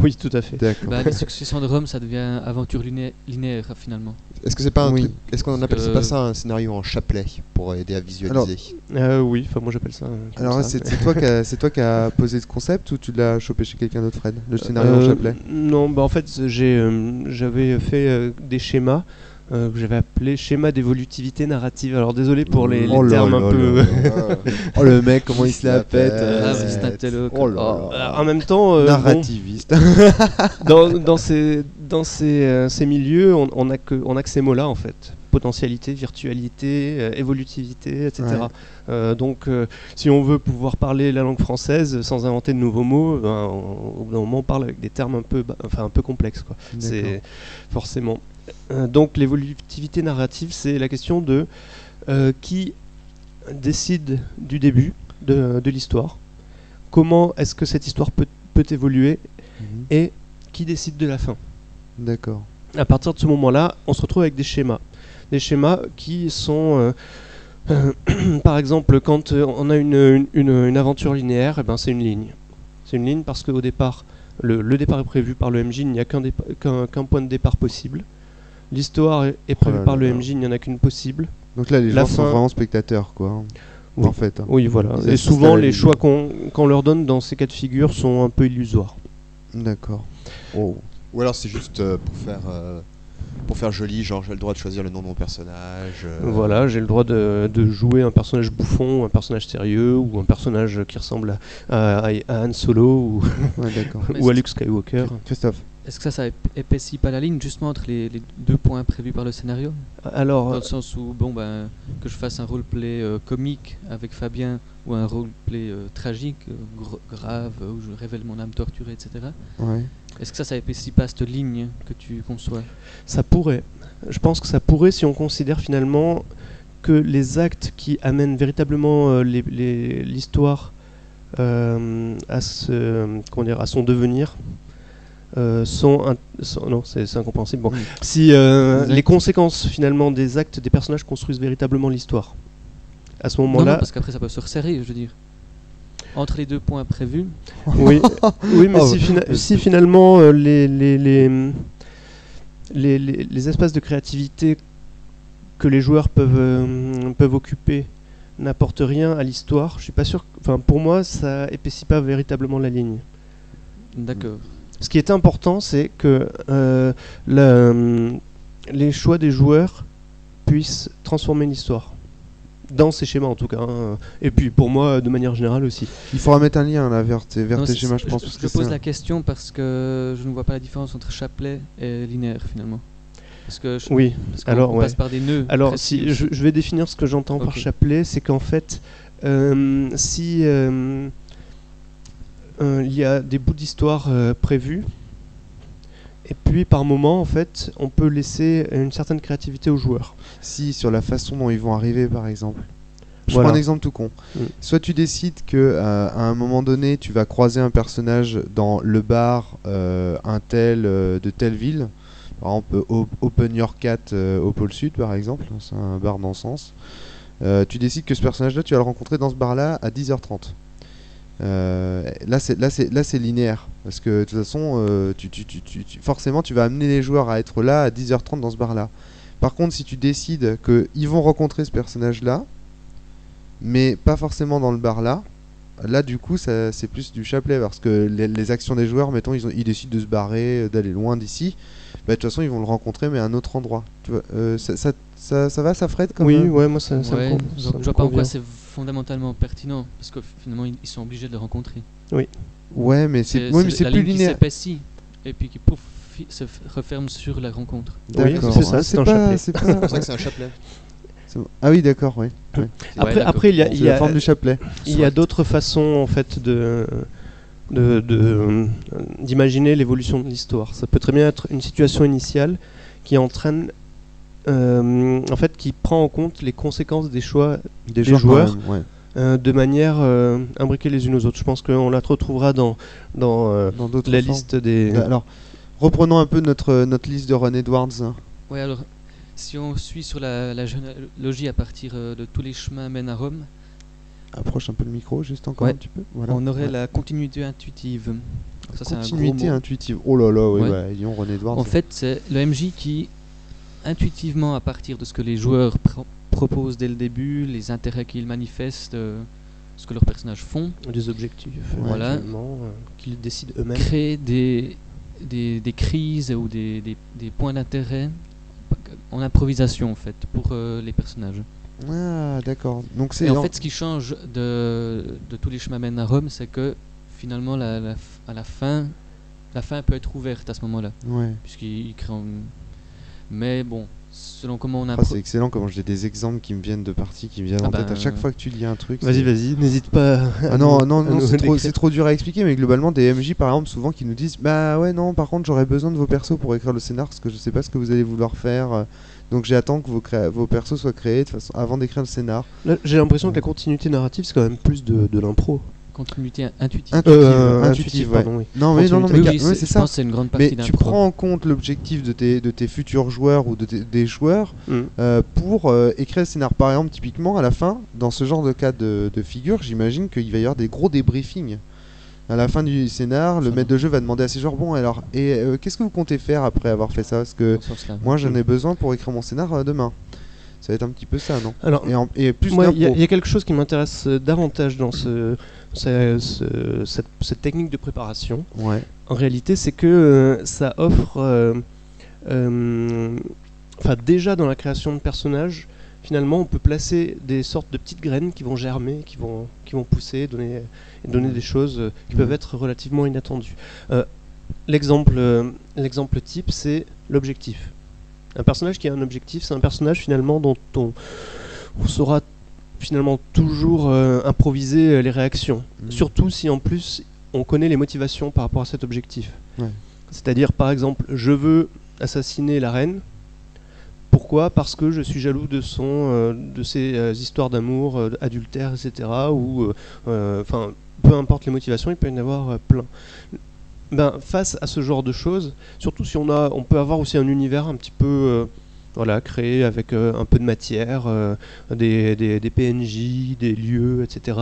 Oui, tout à fait. D'accord. Les successions de Rome, ça devient aventure linéaire finalement. Est-ce que c'est pas un Oui. truc? Est-ce qu'on appelle c'est pas ça un scénario en chapelet pour aider à visualiser? Oui, enfin moi j'appelle ça... comme Alors, ça, c'est toi qui as posé ce concept ou tu l'as chopé chez quelqu'un d'autre, Fred? Le scénario en chapelet? Non, en fait j'avais fait des schémas que j'avais appelé schéma d'évolutivité narrative. Alors désolé pour les Oh là termes là un peu... là là. Oh le mec, comment il se la pète. Ah, mais c'est un tel. Oh là là. En même temps, Narrativiste. dans ces milieux, on a que ces mots-là en fait. Potentialité, virtualité, évolutivité, etc. Donc, si on veut pouvoir parler la langue française sans inventer de nouveaux mots, au bout d'un moment, on parle avec des termes un peu complexes, quoi. C'est forcément. Donc, l'évolutivité narrative, c'est la question de qui décide du début de l'histoire. Comment est-ce que cette histoire peut évoluer et qui décide de la fin. D'accord. À partir de ce moment-là, on se retrouve avec des schémas. Des schémas qui sont, par exemple, quand on a une aventure linéaire, eh ben, c'est une ligne. C'est une ligne parce qu'au départ, le départ est prévu par le MJ, il n'y a qu'un point de départ possible. L'histoire est prévue par le MJ, il n'y en a qu'une possible. Donc là, les gens sont vraiment spectateurs, quoi. Oui. En fait. Oui, voilà. Et souvent, les choix qu'on leur donne dans ces cas de figure sont un peu illusoires. D'accord. Oh. Ou alors c'est juste pour faire joli, genre j'ai le droit de choisir le nom de mon personnage. Voilà, j'ai le droit de jouer un personnage bouffon, un personnage sérieux, ou un personnage qui ressemble à Han Solo, ou à Luke Skywalker. Christophe. Est-ce que ça épaissit pas la ligne justement entre les deux points prévus par le scénario? Alors, dans le sens où que je fasse un roleplay comique avec Fabien ou un roleplay tragique, grave, où je révèle mon âme torturée, etc. Ouais. Est-ce que ça épaissit pas cette ligne que tu conçois? Ça pourrait. Je pense que ça pourrait si on considère finalement que les actes qui amènent véritablement l'histoire à son devenir non, c'est incompréhensible. Bon. Si les conséquences finalement des actes des personnages construisent véritablement l'histoire, à ce moment-là. Non, parce qu'après ça peut se resserrer, je veux dire. Entre les deux points prévus. Oui, mais si finalement les espaces de créativité que les joueurs peuvent occuper n'apportent rien à l'histoire, je suis pas sûr. Enfin, pour moi, ça épaissit pas véritablement la ligne. D'accord. Ce qui est important, c'est que les choix des joueurs puissent transformer l'histoire. Dans ces schémas en tout cas, hein. Et puis pour moi de manière générale aussi. Il faudra mettre un lien là vers tes schémas, je pense. Je pose la question parce que je ne vois pas la différence entre chapelet et linéaire finalement. Parce que on passe par des nœuds. Alors si je vais définir ce que j'entends par chapelet, c'est qu'en fait si il y a des bouts d'histoire prévus, et puis par moment en fait on peut laisser une certaine créativité aux joueurs. Si sur la façon dont ils vont arriver par exemple. Je prends un exemple tout con. Soit tu décides que à un moment donné tu vas croiser un personnage dans le bar de telle ville. Par exemple Open Your Cat au pôle sud par exemple, c'est un bar dans ce sens. Tu décides que ce personnage là tu vas le rencontrer dans ce bar là à 10h30. Là c'est linéaire parce que de toute façon forcément tu vas amener les joueurs à être là à 10h30 dans ce bar là. Par contre si tu décides qu'ils vont rencontrer ce personnage là mais pas forcément dans le bar là, du coup c'est plus du chapelet parce que les actions des joueurs, mettons ils décident de se barrer, d'aller loin d'ici, de toute façon ils vont le rencontrer mais à un autre endroit, tu vois, ça va, ça Fred comme ouais, moi ça me je vois pas en quoi c'est fondamentalement pertinent parce que finalement ils sont obligés de le rencontrer. Ouais, mais c'est plus linéaire. Qui s'épaissit et puis qui se referme sur la rencontre. Oui, c'est ça, c'est un chapelet. C'est pour ça que c'est un chapelet. Ah oui, d'accord, oui. Après il y a la forme du chapelet. Il y a d'autres façons en fait d'imaginer l'évolution de l'histoire. Ça peut très bien être une situation initiale qui entraîne en fait qui prend en compte les conséquences des choix des joueurs de manière imbriquée les unes aux autres. Je pense qu'on la retrouvera dans la liste des... Alors, reprenons un peu notre liste de Ron Edwards. Oui, alors, si on suit sur la généalogie à partir de tous les chemins mènent à Rome... Approche un peu le micro, juste encore un petit peu. Voilà. On aurait la continuité intuitive. Ça, continuité intuitive. Oh là là, oui, disons Ron Edwards. En fait, c'est le MJ qui, intuitivement, à partir de ce que les joueurs proposent dès le début, les intérêts qu'ils manifestent, ce que leurs personnages font, des objectifs, qu'ils décident eux-mêmes, créer des crises ou des points d'intérêt en improvisation en fait pour les personnages. Ah, d'accord. Donc c'est Et en fait, ce qui change de tous les chemins mènent à Rome, c'est que finalement, à la fin peut être ouverte à ce moment-là. Ouais. Puisqu'il crée Mais bon, selon comment on a... C'est excellent comment j'ai des exemples qui me viennent de parties qui me viennent en tête à chaque fois que tu lis un truc. Vas-y, n'hésite pas. Non, c'est trop dur à expliquer, mais globalement, des MJ par exemple, souvent qui nous disent bah ouais, non, par contre, j'aurais besoin de vos persos pour écrire le scénar parce que je sais pas ce que vous allez vouloir faire. Donc j'attends que vos persos soient créés de façon avant d'écrire le scénar. Là, j'ai l'impression que la continuité narrative, c'est quand même plus de l'impro. Continuité intuitive. Intuitive, pardon, oui. Non, mais c'est ça. Je pense que c'est une grande partie mais d'impro. tu prends en compte l'objectif de tes futurs joueurs ou des joueurs pour écrire le scénar. Par exemple, typiquement, à la fin, dans ce genre de cas de figure, j'imagine qu'il va y avoir des gros débriefings. À la fin du scénar, le maître de jeu va demander à ses joueurs bon, alors, qu'est-ce que vous comptez faire après avoir fait ça? Parce que moi, j'en ai besoin pour écrire mon scénar demain. Ça va être un petit peu ça, non? Alors, et plus moi, il y a quelque chose qui m'intéresse davantage dans cette technique de préparation. Ouais. En réalité, c'est que ça offre, déjà dans la création de personnages, finalement, on peut placer des sortes de petites graines qui vont germer, qui vont pousser, donner des choses qui peuvent être relativement inattendues. L'exemple type, c'est l'objectif. Un personnage qui a un objectif, c'est un personnage finalement dont on saura finalement toujours improviser les réactions. Surtout si en plus on connaît les motivations par rapport à cet objectif. Ouais. C'est-à-dire par exemple, je veux assassiner la reine. Pourquoi ? Parce que je suis jaloux de ses histoires d'amour, adultère, etc. Ou peu importe les motivations, il peut y en avoir plein. Face à ce genre de choses, surtout si on peut avoir aussi un univers un petit peu créé avec un peu de matière, des PNJ, des lieux, etc.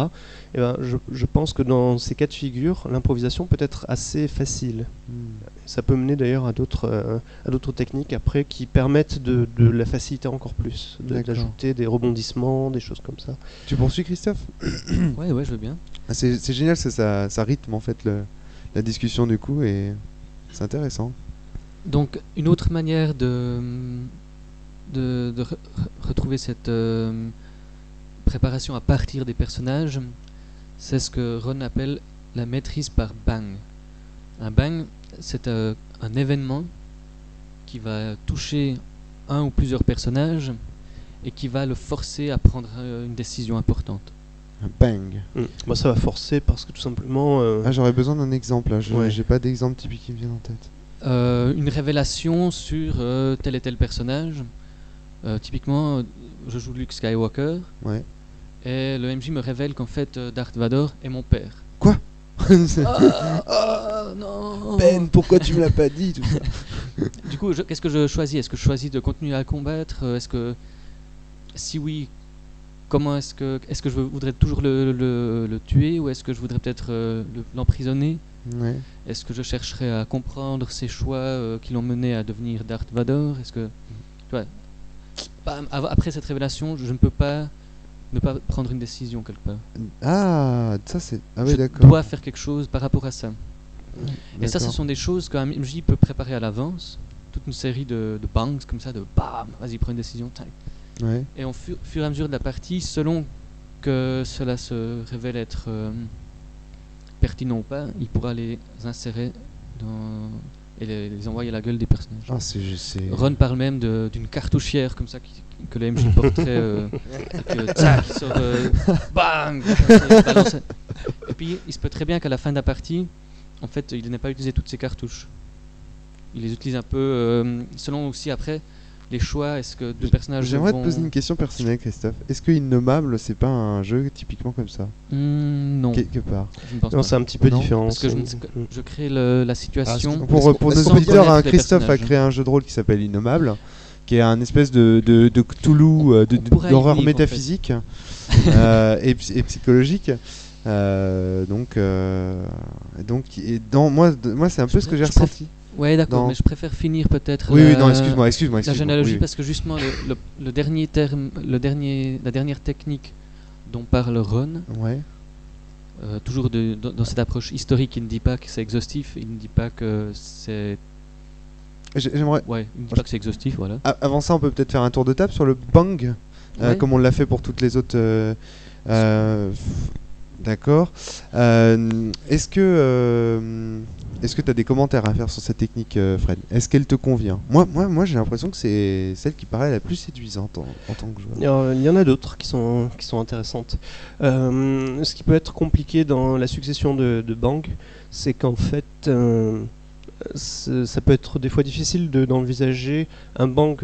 Je pense que dans ces cas de figure, l'improvisation peut être assez facile. Ça peut mener d'ailleurs à d'autres techniques après qui permettent de la faciliter encore plus, d'ajouter des rebondissements, des choses comme ça. Tu poursuis, Christophe? Ouais, je veux bien. C'est génial, ça rythme en fait la discussion du coup et c'est intéressant. Donc une autre manière de retrouver cette préparation à partir des personnages, c'est ce que Ron appelle la maîtrise par bang. Un bang, c'est un événement qui va toucher un ou plusieurs personnages et qui va le forcer à prendre une décision importante. Un bang. Moi ça va forcer parce que tout simplement... j'aurais besoin d'un exemple là, j'ai pas d'exemple typique qui me vient en tête. Une révélation sur tel et tel personnage. Typiquement, je joue Luke Skywalker. Ouais. Et le MJ me révèle qu'en fait Darth Vader est mon père. Quoi? Non. Ben, pourquoi tu me l'as pas dit tout ça? Du coup, qu'est-ce que je choisis? Est-ce que je choisis de continuer à combattre? Si oui, comment est-ce que je voudrais toujours le tuer ou est-ce que je voudrais peut-être l'emprisonner? Ouais. Est-ce que je chercherais à comprendre ses choix qui l'ont mené à devenir Darth Vader? Est-ce que après cette révélation, je ne peux pas ne pas prendre une décision quelque part. Oui, d'accord. Je dois faire quelque chose par rapport à ça. Et ça, ce sont des choses qu'un MJ peut préparer à l'avance. Toute une série de bangs comme ça, de bam, vas-y, prends une décision. Ouais. Et au fur et à mesure de la partie, selon que cela se révèle être pertinent ou pas, il pourra les insérer et les envoyer à la gueule des personnages. Ron parle même d'une cartouchière comme ça que le MJ porterait et que tac, il sort bang, il balance. Et puis il se peut très bien qu'à la fin de la partie, en fait, il n'ait pas utilisé toutes ses cartouches. Il les utilise un peu selon aussi après les choix. Est-ce que deux personnages J'aimerais te poser une question personnelle, Christophe. Est-ce que Innommable, c'est pas un jeu typiquement comme ça? Non. Quelque part. Je ne pense non, pas. c'est un petit peu différent. Parce que je crée la situation. Pour nos auditeurs, Christophe a créé un jeu de rôle qui s'appelle Innommable, qui est un espèce de Cthulhu, d'horreur métaphysique et psychologique. Donc, moi, c'est un peu ce que j'ai ressenti. Ouais, d'accord, mais je préfère finir peut-être excuse-moi. La généalogie, parce que justement, le dernier terme, la dernière technique dont parle Ron, toujours dans cette approche historique, il ne dit pas que c'est exhaustif, il ne dit pas que c'est J'aimerais. Ouais, je ne dis pas que c'est exhaustif, voilà. Avant ça, on peut peut-être faire un tour de table sur le bang, Ouais. comme on l'a fait pour toutes les autres. D'accord. Est-ce que tu as des commentaires à faire sur cette technique, Fred? Est-ce qu'elle te convient? Moi, j'ai l'impression que c'est celle qui paraît la plus séduisante en tant que joueur. Il y en a d'autres qui sont intéressantes. Ce qui peut être compliqué dans la succession de bang, c'est qu'en fait, ça peut être des fois difficile d'envisager un bang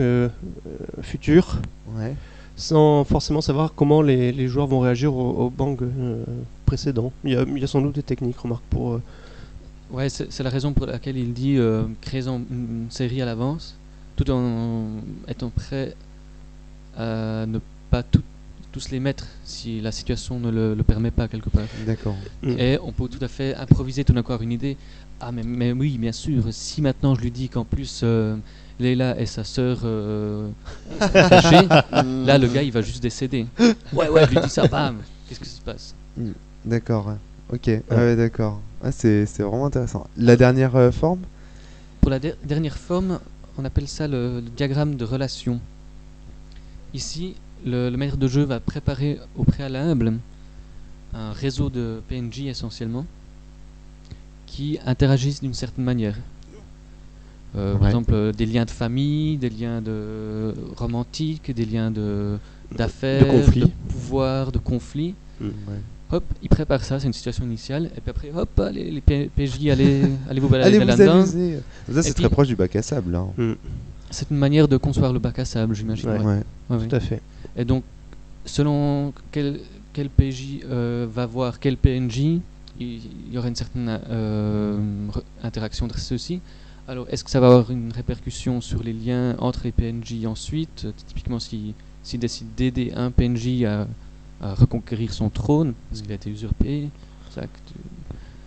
futur Ouais. sans forcément savoir comment les joueurs vont réagir au bang précédent. Il y a sans doute des techniques, remarque, pour... Ouais, c'est la raison pour laquelle il dit créons une série à l'avance, tout en étant prêt à ne pas tous les mettre si la situation ne le permet pas quelque part. D'accord. Et on peut tout à fait improviser tout d'un coup une idée. Ah mais oui, bien sûr, si maintenant je lui dis qu'en plus Leila est sa sœur cachée, là le gars il va juste décéder. Ouais, je lui dis ça, bam, qu'est-ce qui se passe? D'accord. Ok. Ouais, d'accord. Ah, c'est vraiment intéressant. La dernière forme? Pour la dernière forme, on appelle ça le diagramme de relation. Ici, le maître de jeu va préparer au préalable un réseau de PNJ essentiellement qui interagissent d'une certaine manière. Par exemple, des liens de famille, des liens romantiques, des liens d'affaires, De conflits. de pouvoir, de conflits. Ouais. Hop, il prépare ça, c'est une situation initiale, et puis après, hop, allez, les PJ, allez vous balader Allez vous là-dedans. amuser. Ça, c'est puis- très proche du bac à sable. Hein. C'est une manière de concevoir le bac à sable, j'imagine. Ouais. Ouais. Ouais. Tout à fait. Et donc, selon quel PJ va voir quel PNJ, il y aura une certaine interaction entre ceux-ci. Alors, est-ce que ça va avoir une répercussion sur les liens entre les PNJ ensuite? Typiquement, s'il décide d'aider un PNJ à reconquérir son trône, parce qu'il a été usurpé.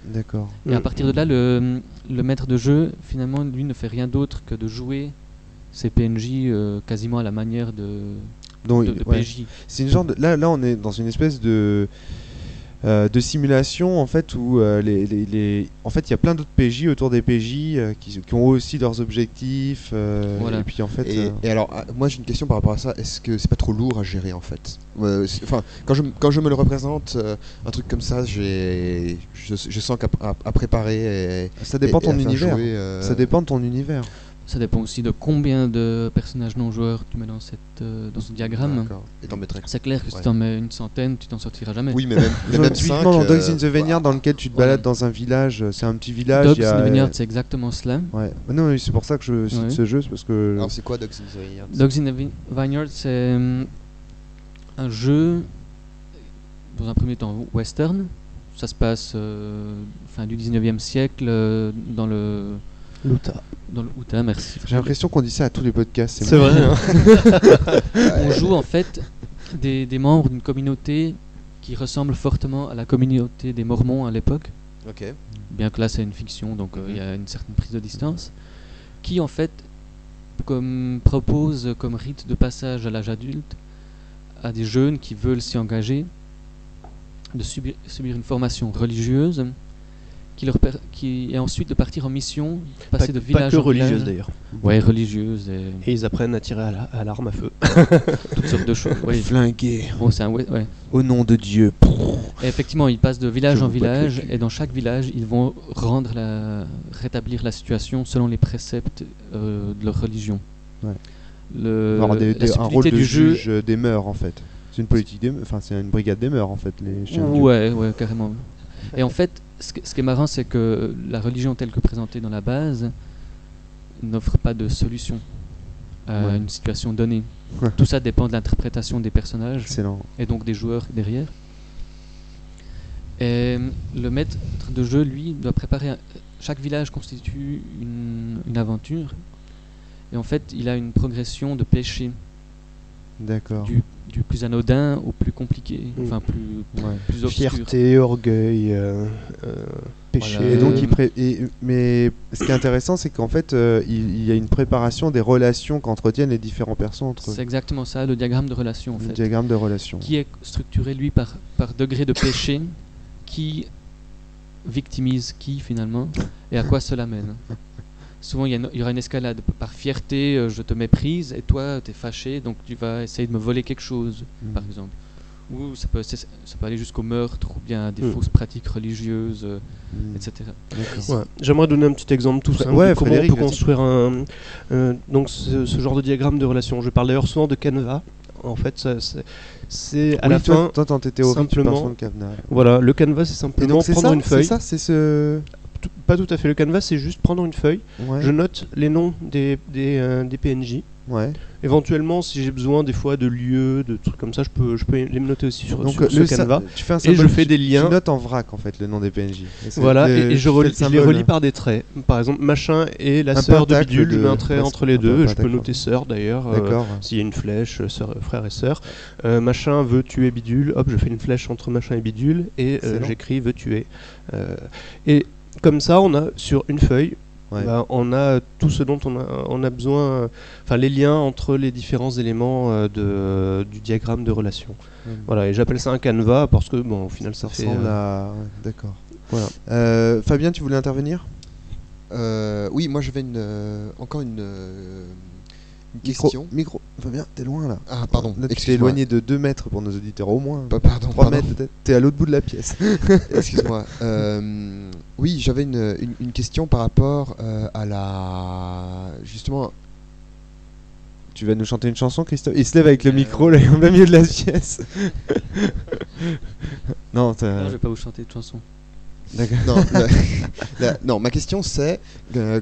D'accord. Et à partir de là, le maître de jeu, finalement, lui ne fait rien d'autre que de jouer ses PNJ quasiment à la manière de Donc, ouais. PJ. C'est une genre de... là, on est dans une espèce de simulation en fait où en fait il y a plein d'autres PJ autour des PJ qui ont aussi leurs objectifs Voilà. et puis en fait Et alors, moi j'ai une question par rapport à ça. Est-ce que c'est pas trop lourd à gérer en fait? Enfin, quand je me le représente, un truc comme ça, je sens qu'à préparer. ça dépend de ton à faire univers. jouer, Ça dépend de ton univers. Ça dépend aussi de combien de personnages non joueurs tu mets dans ce diagramme. D'accord. Et t'en mettrais. C'est clair que si Ouais. tu en mets une centaine, tu t'en sortiras jamais. Oui, mais même, Genre, même typiquement 5, dans Dogs in the Vineyard dans lequel tu te balades dans un village, c'est un petit village. Dogs il y a- in the Vineyard, c'est exactement cela. Ouais. Non, mais c'est pour ça que je cite Ouais. ce jeu, c'est parce que Alors c'est quoi Dogs in the Vineyard? Dogs in the Vineyard, c'est un jeu, dans un premier temps, western. Ça se passe fin du 19e siècle dans le Utah, merci. j'ai l'impression qu'on dit ça à tous les podcasts. C'est vrai. Hein. On joue en fait des membres d'une communauté qui ressemble fortement à la communauté des Mormons à l'époque, Ok. bien que là c'est une fiction, donc il y a une certaine prise de distance, qui en fait propose comme rite de passage à l'âge adulte à des jeunes qui veulent s'y engager de subir une formation religieuse qui est ensuite de partir en mission, passer de Pas village que en religieuse village. d'ailleurs. Ouais, religieuse et Et ils apprennent à tirer à l'arme à feu. toutes sortes de choses. Ouais. Flingué Bon, c'est ouais. au nom de Dieu. Et effectivement, ils passent de village Je en vous botte le village, cul. et dans chaque village, ils vont rétablir la situation selon les préceptes de leur religion. Ouais. La Alors, un subtilité rôle de du jeu. juge des mœurs en fait. C'est une politique enfin c'est une brigade des mœurs en fait les chiens de Dieu. Ouais, carrément. Et en fait, ce qui est marrant, c'est que la religion telle que présentée dans la base n'offre pas de solution à Ouais. une situation donnée. Ouais. Tout ça dépend de l'interprétation des personnages Excellent. et donc des joueurs derrière. Et le maître de jeu, lui, doit préparer. Chaque village constitue une aventure. Et en fait, il a une progression de péché, D'accord. du plus anodin au plus compliqué, enfin Ouais. plus obscur. Fierté, orgueil, péché. Voilà. Et donc, mais ce qui est intéressant, c'est qu'en fait, il y a une préparation des relations qu'entretiennent les différents persos entre eux. C'est exactement ça, le diagramme de relation en Le fait. diagramme de relation. Qui est structuré lui par degré de péché, qui victimise qui finalement, et à quoi cela mène. souvent il y aura une escalade. Par fierté, je te méprise et toi, tu es fâché, donc tu vas essayer de me voler quelque chose, par exemple. Ou ça peut aller jusqu'au meurtre ou bien à des fausses pratiques religieuses, etc. Ouais. J'aimerais donner un petit exemple tout simple de comment on peut construire donc ce genre de diagramme de relation. Je parle d'ailleurs souvent de Canva. En fait, c'est à la fin. Toi, dans tes théories, simplement, tu Canva. Voilà, le Canva, c'est simplement prendre une feuille. C'est ça, c'est ce. Pas tout à fait. Le Canva, c'est juste prendre une feuille. Ouais. Je note les noms des PNJ. Ouais. Éventuellement, si j'ai besoin des fois de lieux, de trucs comme ça, je peux les noter aussi sur ce Canva. Tu fais un et je fais des liens. Tu notes en vrac en fait le nom des PNJ. Voilà, et je les relie par des traits. Par exemple, machin et la sœur de bidule, je mets un trait entre les deux. Je peux noter sœur d'ailleurs, s'il y a une flèche, frère et sœur. Machin veut tuer bidule, hop, je fais une flèche entre machin et bidule et j'écris veut tuer. Et comme ça, on a sur une feuille. Ouais. Bah, on a tout ce dont on a besoin, enfin les liens entre les différents éléments du diagramme de relation. Voilà, et j'appelle ça un canevas parce que bon, au final ça ressemble à. D'accord. Voilà. Fabien, tu voulais intervenir ? Oui, moi j'avais encore une question. Micro. Fabien, t'es loin là. Ah, pardon. Là, tu t'es éloigné de 2 mètres pour nos auditeurs au moins. Pardon. 3 mètres peut-être. T'es à l'autre bout de la pièce. Excuse-moi. Oui, j'avais une question par rapport à la. Justement. Tu vas nous chanter une chanson, Christophe ? Il se lève avec le micro là, au même milieu de la pièce. Non, je vais pas vous chanter de chanson. Non, non, ma question c'est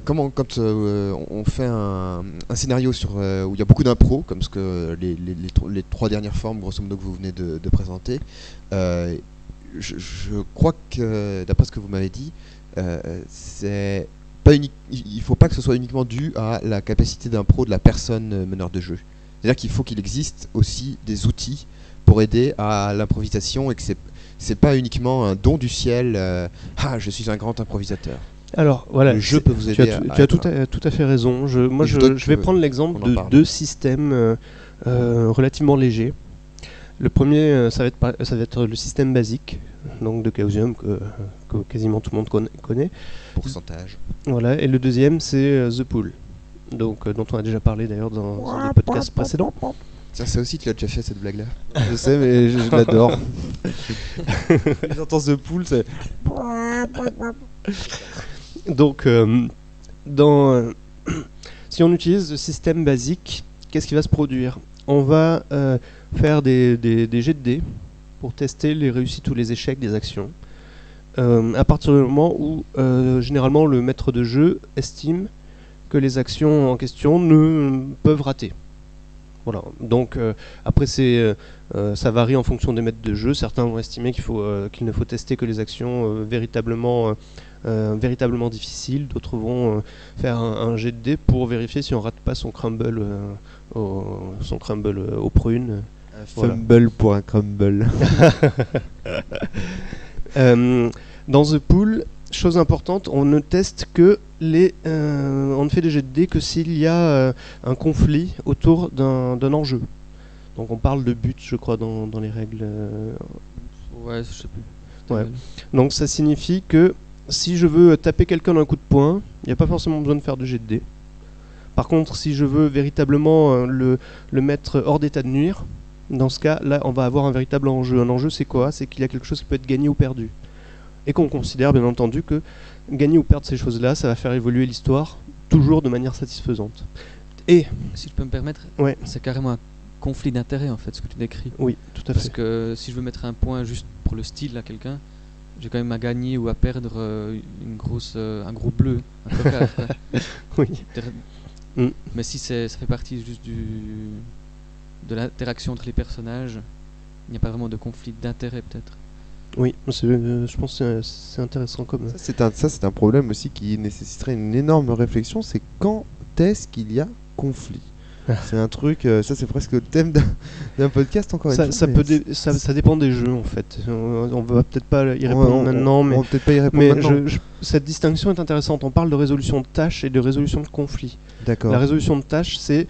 comment quand on fait un scénario où il y a beaucoup d'impro, comme ce que les 3 dernières formes grosso modo que vous venez de présenter, je crois que d'après ce que vous m'avez dit, c'est pas il faut pas que ce soit uniquement dû à la capacité d'impro de la personne meneur de jeu. C'est-à-dire qu'il faut qu'il existe aussi des outils pour aider à l'improvisation et que c'est pas uniquement un don du ciel. Je suis un grand improvisateur. Alors voilà, le jeu peut vous aider. Tu as tout à fait raison. Je vais prendre l'exemple de 2 systèmes relativement légers. Le premier, ça va être le système basique, donc de Chaosium que quasiment tout le monde connaît. Pourcentage. Voilà, et le deuxième c'est The Pool, donc dont on a déjà parlé d'ailleurs dans les podcasts précédents. Ça aussi, tu l'as déjà fait cette blague-là. Je sais, mais je l'adore. J'entends The Pool, c'est. Donc, si on utilise le système basique, qu'est-ce qui va se produire ? On va faire des jets de dés pour tester les réussites ou les échecs des actions. À partir du moment où, généralement, le maître de jeu estime que les actions en question ne peuvent rater. Voilà. Donc après ça varie en fonction des maîtres de jeu. Certains vont estimer qu'il ne faut tester que les actions véritablement difficiles. D'autres vont faire un jet de dés pour vérifier si on rate pas son crumble aux prunes. Un fumble pour un crumble. Dans The Pool, chose importante, on ne teste que on ne fait des jets de dés que s'il y a un conflit autour d'un enjeu. Donc on parle de but, je crois, dans les règles. Ouais, je sais plus. Ouais. Donc ça signifie que si je veux taper quelqu'un d'un coup de poing, il n'y a pas forcément besoin de faire de jet de dés. Par contre, si je veux véritablement le mettre hors d'état de nuire, dans ce cas, là, on va avoir un véritable enjeu. Un enjeu, c'est quoi ? C'est qu'il y a quelque chose qui peut être gagné ou perdu. Et qu'on considère, bien entendu, que gagner ou perdre ces choses-là, ça va faire évoluer l'histoire, toujours de manière satisfaisante. Et, si je peux me permettre, c'est carrément un conflit d'intérêts, en fait, ce que tu décris. Oui, tout à fait. Parce que si je veux mettre un point juste pour le style à quelqu'un, j'ai quand même à gagner ou à perdre un gros bleu, un cocard. Oui. Mais si ça fait partie juste de l'interaction entre les personnages, il n'y a pas vraiment de conflit d'intérêt, peut-être. Oui, je pense que c'est intéressant comme ça. C'est un problème aussi qui nécessiterait une énorme réflexion, c'est quand est-ce qu'il y a conflit. C'est un truc, ça c'est presque le thème d'un podcast encore une fois. Ça dépend des jeux en fait. On va peut-être pas y répondre maintenant, mais, peut-être pas y répondre maintenant. Cette distinction est intéressante. On parle de résolution de tâches et de résolution de conflits. D'accord. La résolution de tâches, c'est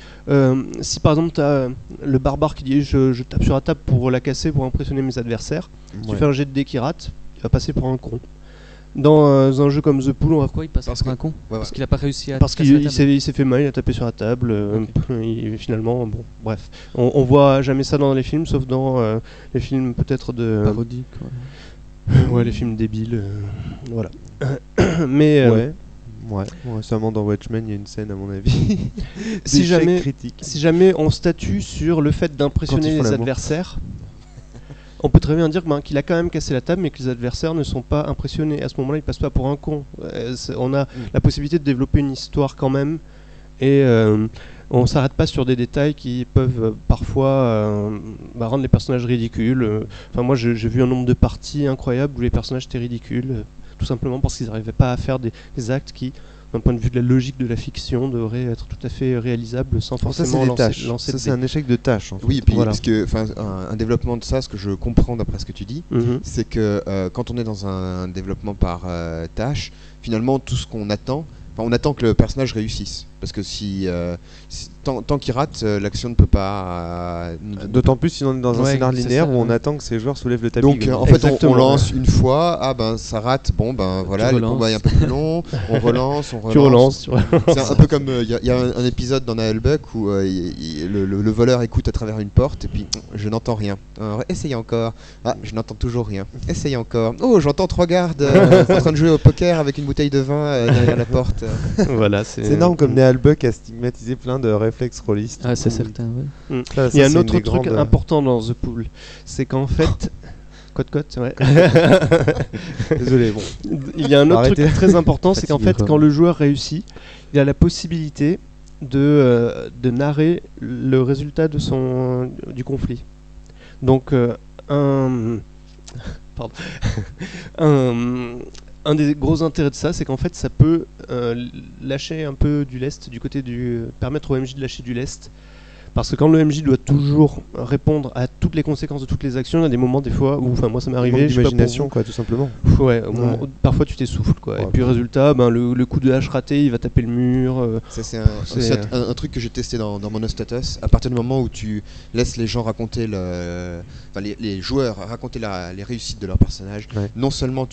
si par exemple tu as le barbare qui dit je tape sur la table pour la casser, pour impressionner mes adversaires, tu fais un jet de dés qui rate, tu vas passer pour un con. Dans un jeu comme The Pool, on va... Pourquoi il passe pour un con? Parce qu'il a pas réussi à... Parce qu'il s'est fait mal, il a tapé sur la table. Finalement, bon, bref. On voit jamais ça dans les films, sauf dans les films peut-être de... Parodique, ouais, les films débiles. Voilà. Mais... Ouais, récemment dans Watchmen, il y a une scène à mon avis. si jamais on statue sur le fait d'impressionner les adversaires, on peut très bien dire qu'il a quand même cassé la table, mais que les adversaires ne sont pas impressionnés. À ce moment-là, il passe pas pour un con. On a la possibilité de développer une histoire quand même, et on s'arrête pas sur des détails qui peuvent parfois rendre les personnages ridicules. Enfin, moi, j'ai vu un nombre de parties incroyables où les personnages étaient ridicules. Tout simplement parce qu'ils n'arrivaient pas à faire des actes qui, d'un point de vue de la logique de la fiction, devraient être tout à fait réalisables sans forcément lancer ça, c'est un échec de tâches. En fait. Oui, et puis parce que, un développement de ça, ce que je comprends d'après ce que tu dis, c'est que quand on est dans un développement par tâche, finalement, tout ce qu'on attend, on attend que le personnage réussisse. Parce que tant qu'il rate, l'action ne peut pas... D'autant plus si on est dans un scénario linéaire où on attend que ces joueurs soulèvent le tapis. Donc en fait on lance une fois, ça rate, voilà, le combat est un peu plus long, on relance. Tu relances. C'est un peu comme, il y a un épisode dans Nailbuck où le voleur écoute à travers une porte et puis je n'entends rien. Alors, essayez encore. Ah, je n'entends toujours rien. Essayez encore. Oh, j'entends 3 gardes en train de jouer au poker avec une bouteille de vin derrière la porte. Voilà, c'est énorme comme Nailbuck a stigmatisé plein de réflexes rôlistes. Ah, c'est certain, oui. Il y a un autre truc important dans The Pool, c'est qu'en fait... ouais. Désolé, bon. Il y a un autre truc très important, c'est qu'en fait, quand le joueur réussit, il a la possibilité de narrer le résultat du conflit. Donc, un des gros intérêts de ça, c'est qu'en fait, ça peut lâcher un peu du lest, permettre au MJ de lâcher du lest. Parce que quand le MJ doit toujours répondre à toutes les conséquences de toutes les actions, il y a des moments, des fois, où, moi ça m'est arrivé, d'imagination, tout simplement. Ouais. Parfois tu t'essouffles, quoi. Ouais, et puis résultat, le coup de hache raté, il va taper le mur. Ça c'est un truc que j'ai testé dans Monostatos. À partir du moment où tu laisses les gens raconter les joueurs raconter les réussites de leur personnage, non seulement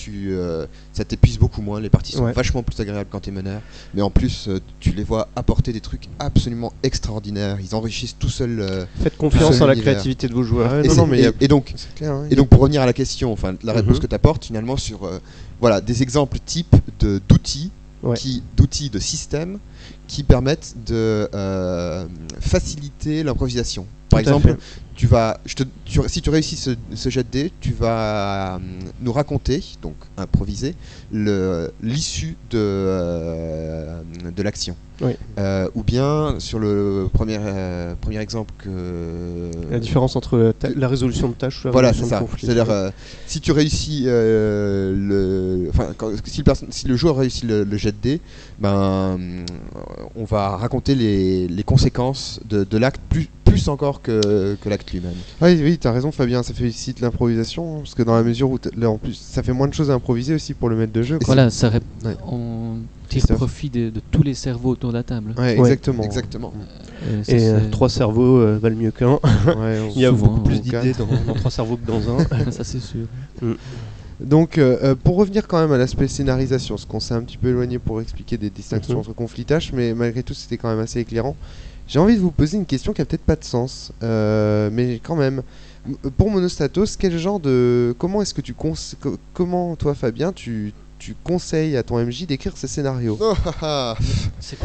ça t'épuise beaucoup moins, les parties sont vachement plus agréables quand t'es meneur, mais en plus tu les vois apporter des trucs absolument extraordinaires. Ils enrichissent tout seul. Faites confiance en la créativité de vos joueurs. Et donc pour revenir à la question, la réponse que tu apportes finalement sur des exemples types d'outils, d'outils de systèmes qui permettent de faciliter l'improvisation. Par exemple, si tu réussis ce jet de dés, tu vas nous raconter, donc improviser, l'issue de l'action. Oui. Ou bien sur le premier exemple que... La différence entre la résolution de tâches ou la résolution de conflit. C'est-à-dire, si tu réussis si le joueur réussit le jet de dés, on va raconter les conséquences de l'acte plus encore que l'acte lui-même. Oui, t'as raison Fabien, ça félicite l'improvisation, parce que dans la mesure où là, en plus ça fait moins de choses à improviser aussi pour le maître de jeu. Voilà, on tire profit de tous les cerveaux autour de la table. Ouais, exactement. Et 3 cerveaux valent mieux qu'un. Il y a beaucoup plus d'idées dans 3 cerveaux que dans un. Ça c'est sûr. Donc pour revenir quand même à l'aspect scénarisation, parce qu'on s'est un petit peu éloigné pour expliquer des distinctions entre conflit-tâches, mais malgré tout c'était quand même assez éclairant. J'ai envie de vous poser une question qui a peut-être pas de sens, mais quand même. Pour Monostatos, quel genre de... Comment est-ce que comment toi Fabien, tu conseilles à ton MJ d'écrire ses scénarios? C'est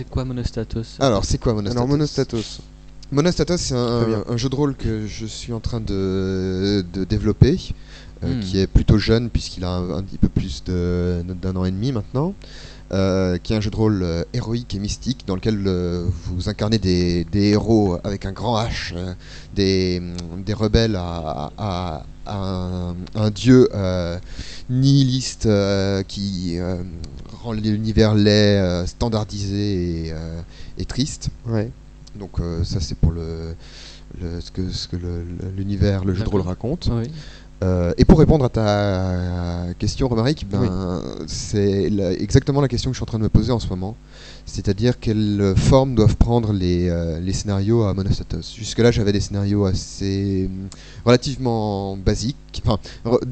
quoi Monostatos? Alors c'est quoi Monostatos? Alors Monostatos. Monostatos, c'est un jeu de rôle que je suis en train de développer, qui est plutôt jeune puisqu'il a un petit peu plus d'un an et demi maintenant. Qui est un jeu de rôle héroïque et mystique dans lequel vous incarnez des héros avec un grand H, des rebelles à un dieu nihiliste qui rend l'univers laid, standardisé et triste. Ouais. Donc ça c'est pour ce que l'univers, le jeu de rôle raconte. Oui. Et pour répondre à ta question, Romaric, c'est exactement la question que je suis en train de me poser en ce moment. c'est-à-dire quelle forme doivent prendre les scénarios à Monostatos. Jusque-là, j'avais des scénarios assez relativement basiques, enfin,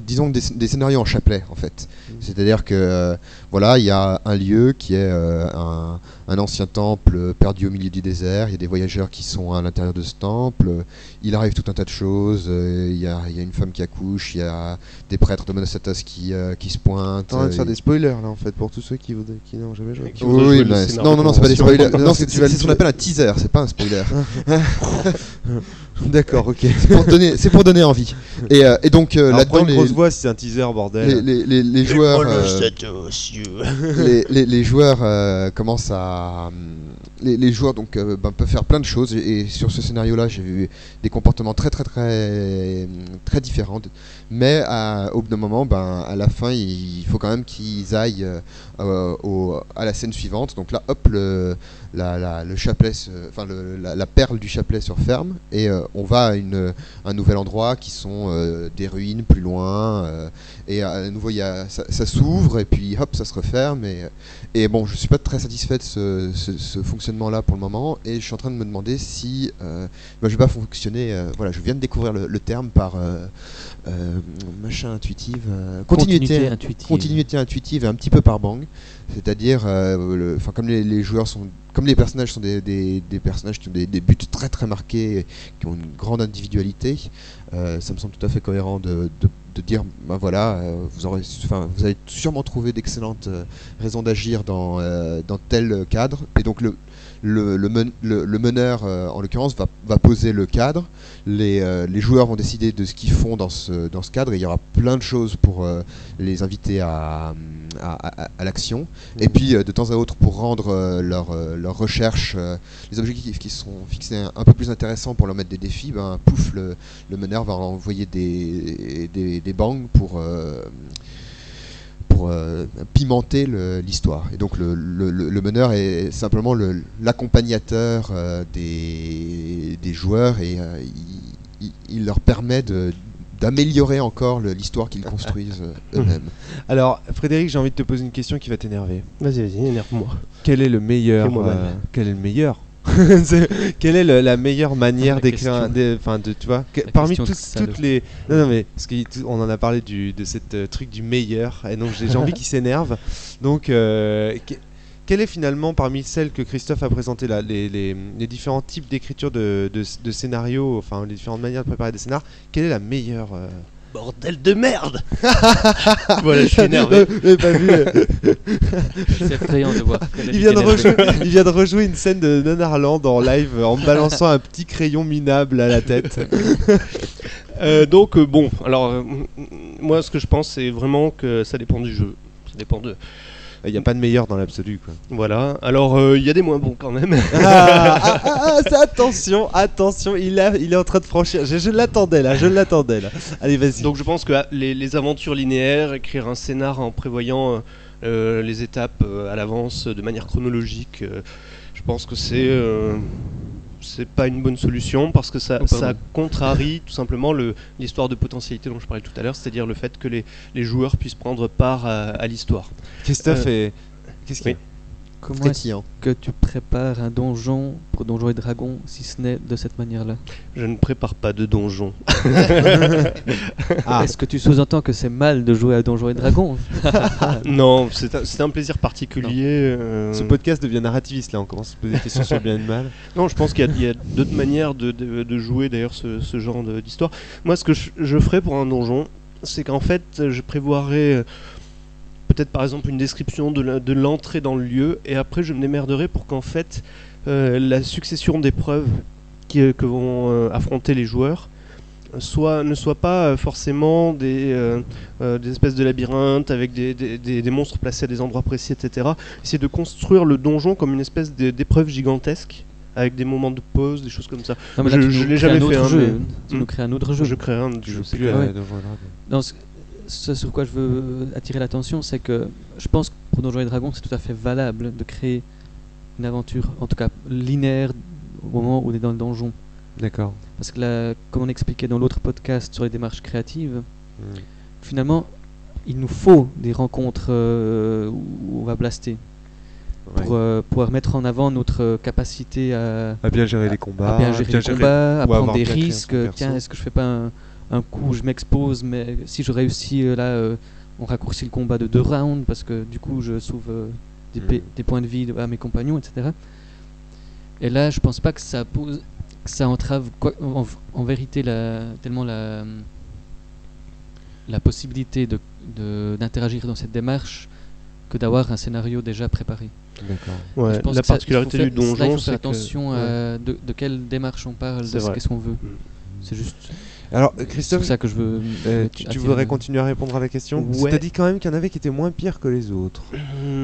disons des scénarios en chapelet en fait. C'est-à-dire que voilà, il y a un lieu qui est un ancien temple perdu au milieu du désert, il y a des voyageurs qui sont à l'intérieur de ce temple, il arrive tout un tas de choses, il y a une femme qui accouche, il y a des prêtres de Monostatos qui se pointent. T'es en train de faire des spoilers là en fait pour tous ceux qui n'ont jamais joué. Oui, non, c'est pas des spoilers. Non, c'est ce qu'on appelle un teaser, c'est pas un spoiler. D'accord, ok. C'est pour donner envie. Et donc là-dedans, une grosse voix, c'est un teaser, bordel. les joueurs, les joueurs commencent à, les joueurs donc peuvent faire plein de choses. Et sur ce scénario-là, j'ai vu des comportements très différents. Mais au bout d'un moment, à la fin, il faut quand même qu'ils aillent à la scène suivante. Donc là, hop, le chapelet, la perle du chapelet se referme et on va à un nouvel endroit qui sont des ruines plus loin. Et à nouveau, ça s'ouvre et puis hop, ça se referme. Et bon, je suis pas très satisfait de ce fonctionnement-là pour le moment. Et je suis en train de me demander si je vais pas fonctionner. Voilà, je viens de découvrir le terme par machin intuitive, continuité intuitive et un petit peu par bang. C'est-à-dire, comme les joueurs sont, comme les personnages sont des personnages qui ont des buts très marqués, qui ont une grande individualité, ça me semble tout à fait cohérent de dire, vous allez sûrement trouver d'excellentes raisons d'agir dans tel cadre. Et donc le meneur, en l'occurrence, va poser le cadre. Les joueurs vont décider de ce qu'ils font dans ce cadre, et il y aura plein de choses pour les inviter à l'action. Et puis de temps à autre, pour rendre leur recherche, les objectifs qui sont fixés un peu plus intéressants, pour leur mettre des défis, le meneur va envoyer des bangs pour pimenter l'histoire. Et donc le meneur est simplement l'accompagnateur des joueurs, et il leur permet d'améliorer encore l'histoire qu'ils construisent eux-mêmes. Alors Frédéric, j'ai envie de te poser une question qui va t'énerver. Vas-y, énerve-moi. Quel est le meilleur Quelle est la meilleure manière d'écrire tu vois, parmi toutes les non mais parce qu'on en a parlé de cette truc du meilleur, et donc j'ai envie qu'il s'énerve. Donc quelle est finalement, parmi celles que Christophe a présentées là, les différents types d'écriture de scénarios, enfin les différentes manières de préparer des scénars, quelle est la meilleure Bordel de merde. Voilà, je suis énervé. Pas vu. C'est effrayant de voir. Il vient de rejouer une scène de Nanarland en live en balançant un petit crayon minable à la tête. Bon, alors moi ce que je pense, c'est vraiment que ça dépend du jeu. Ça dépend de... Il n'y a pas de meilleur dans l'absolu, quoi. Voilà, alors il y a des moins bons quand même. Attention, il est en train de franchir. Je l'attendais là. Allez, vas-y. Donc je pense que les aventures linéaires, écrire un scénar en prévoyant les étapes à l'avance de manière chronologique, je pense que c'est pas une bonne solution, parce que ça contrarie tout simplement l'histoire de potentialité dont je parlais tout à l'heure, c'est-à-dire le fait que les joueurs puissent prendre part à l'histoire. Christophe, qu'est-ce qu'il y a ? Comment est-ce que tu prépares un donjon pour Donjons et Dragons, si ce n'est de cette manière-là ? Je ne prépare pas de donjon. Est-ce que tu sous-entends que c'est mal de jouer à Donjons et Dragons ? Non, c'est un plaisir particulier. Ce podcast devient narrativiste là, on commence à se poser des questions sur le bien et le mal. Non, je pense qu'il y a d'autres manières de jouer d'ailleurs ce genre d'histoire. Moi, ce que je ferais pour un donjon, c'est qu'en fait, je prévoirais... peut-être par exemple une description de l'entrée dans le lieu, et après je me démerderai pour qu'en fait la succession d'épreuves que vont affronter les joueurs ne soit pas forcément des espèces de labyrinthes avec des monstres placés à des endroits précis, etc. Essayer de construire le donjon comme une espèce d'épreuve gigantesque, avec des moments de pause, des choses comme ça. Non, mais là, je l'ai jamais fait. Tu nous crées un autre jeu. Je crée un autre jeu. Ce sur quoi je veux attirer l'attention, c'est que je pense que pour Donjons et Dragons, c'est tout à fait valable de créer une aventure, en tout cas linéaire, au moment où on est dans le donjon. D'accord. Parce que là, comme on expliquait dans l'autre podcast sur les démarches créatives, finalement, il nous faut des rencontres où on va blaster. pour pouvoir mettre en avant notre capacité à bien gérer les combats, à prendre des risques. Tiens, est-ce que je fais pas un coup où je m'expose, mais si je réussis on raccourcit le combat de 2 rounds parce que du coup je sauve des points de vie à mes compagnons, etc. Et là, je pense pas que ça entrave en vérité tellement la possibilité d'interagir dans cette démarche que d'avoir un scénario déjà préparé. D'accord. Ouais, la particularité du donjon, il faut faire attention à de quelle démarche on parle, qu'est-ce qu'on veut. C'est juste. Alors, Christophe, c'est ça que je veux. Tu voudrais continuer à répondre à la question? Ouais. Tu as dit quand même qu'il y en avait qui étaient moins pires que les autres.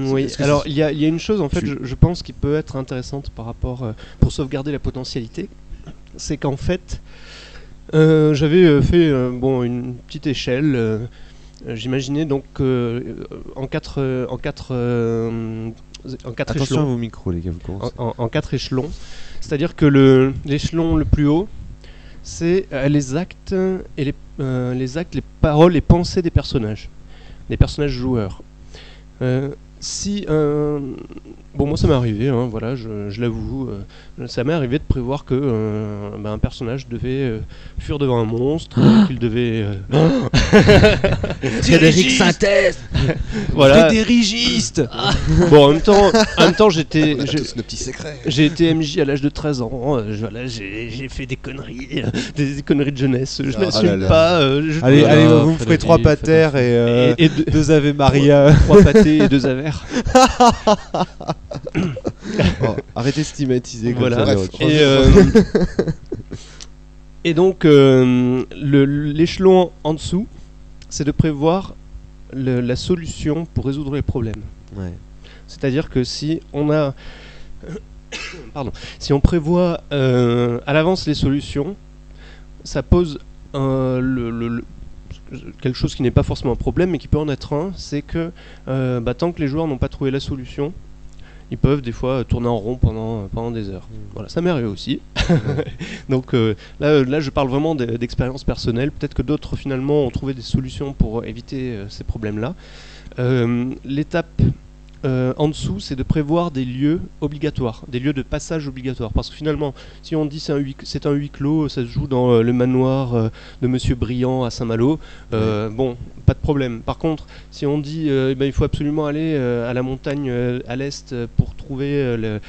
Oui, alors il y a une chose en fait, je pense qui peut être intéressante par rapport pour sauvegarder la potentialité, c'est qu'en fait, j'avais fait une petite échelle. J'imaginais donc en quatre Attention échelons. à vos micros, les gars, vous commencez. En 4 échelons. C'est-à-dire que l'échelon le plus haut, c'est les actes, les paroles, les pensées des personnages joueurs. Moi ça m'est arrivé, voilà, je l'avoue, ça m'est arrivé de prévoir que un personnage devait fuir devant un monstre, qu'il devait Frédéric Synthèse. Voilà. Des dirigistes. Bon, en même temps j'étais tous nos petits secrets. j'ai été MJ à l'âge de 13 ans, voilà, j'ai fait des conneries, des conneries de jeunesse, je n'assume pas. Allez, vous me ferez 3 patères et 2 Ave Maria. 3 pâtés et 2 averres. Arrêtez de stigmatiser. Voilà. Bref, Et donc l'échelon en dessous, c'est de prévoir la solution pour résoudre les problèmes. Ouais. C'est-à-dire que si on a si on prévoit à l'avance les solutions, ça pose quelque chose qui n'est pas forcément un problème, mais qui peut en être un, c'est que tant que les joueurs n'ont pas trouvé la solution, ils peuvent des fois tourner en rond pendant des heures. Voilà, ça m'est arrivé aussi. Donc là, je parle vraiment d'expérience personnelle. Peut-être que d'autres finalement ont trouvé des solutions pour éviter ces problèmes-là. L'étape en dessous, c'est de prévoir des lieux obligatoires, des lieux de passage obligatoires. Parce que finalement, si on dit c'est un huis clos, ça se joue dans le manoir de Monsieur Briand à Saint-Malo, bon, pas de problème. Par contre, si on dit il faut absolument aller à la montagne à l'est pour trouver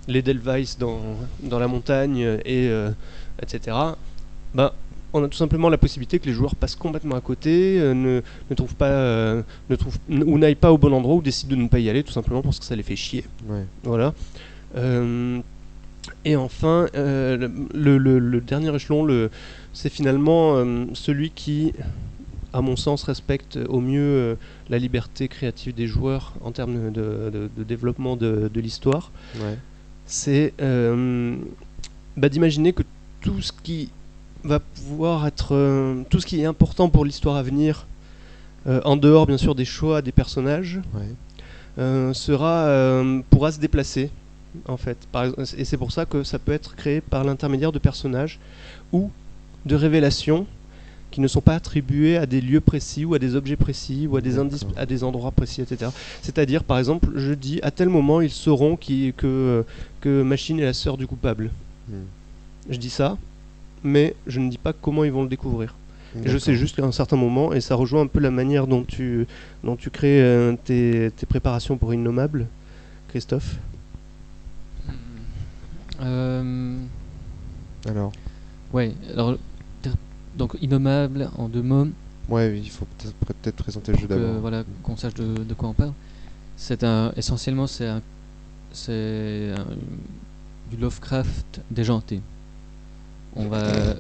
l'Edelweiss dans la montagne, etc., on a tout simplement la possibilité que les joueurs passent complètement à côté, ne trouvent pas, ou n'aillent pas au bon endroit, ou décident de ne pas y aller tout simplement parce que ça les fait chier. Ouais. Voilà. Et enfin, le dernier échelon, c'est finalement celui qui, à mon sens, respecte au mieux la liberté créative des joueurs en termes de développement de l'histoire. Ouais. C'est d'imaginer que tout ce qui va pouvoir être tout ce qui est important pour l'histoire à venir, en dehors bien sûr des choix des personnages, pourra se déplacer en fait. Et c'est pour ça que ça peut être créé par l'intermédiaire de personnages ou de révélations qui ne sont pas attribuées à des lieux précis ou à des objets précis ou à des indices, à des endroits précis, etc. C'est-à-dire, par exemple, je dis à tel moment ils sauront que Machine est la sœur du coupable. Je dis ça, mais je ne dis pas comment ils vont le découvrir. Et je sais juste qu'à un certain moment, et ça rejoint un peu la manière dont tu crées tes préparations pour Innommable, Christophe. Alors. Ouais, alors donc Innommable en 2 mots. Ouais, il faut peut-être présenter le jeu d'abord. Voilà, qu'on sache de quoi on parle. Essentiellement c'est du Lovecraft déjanté. On va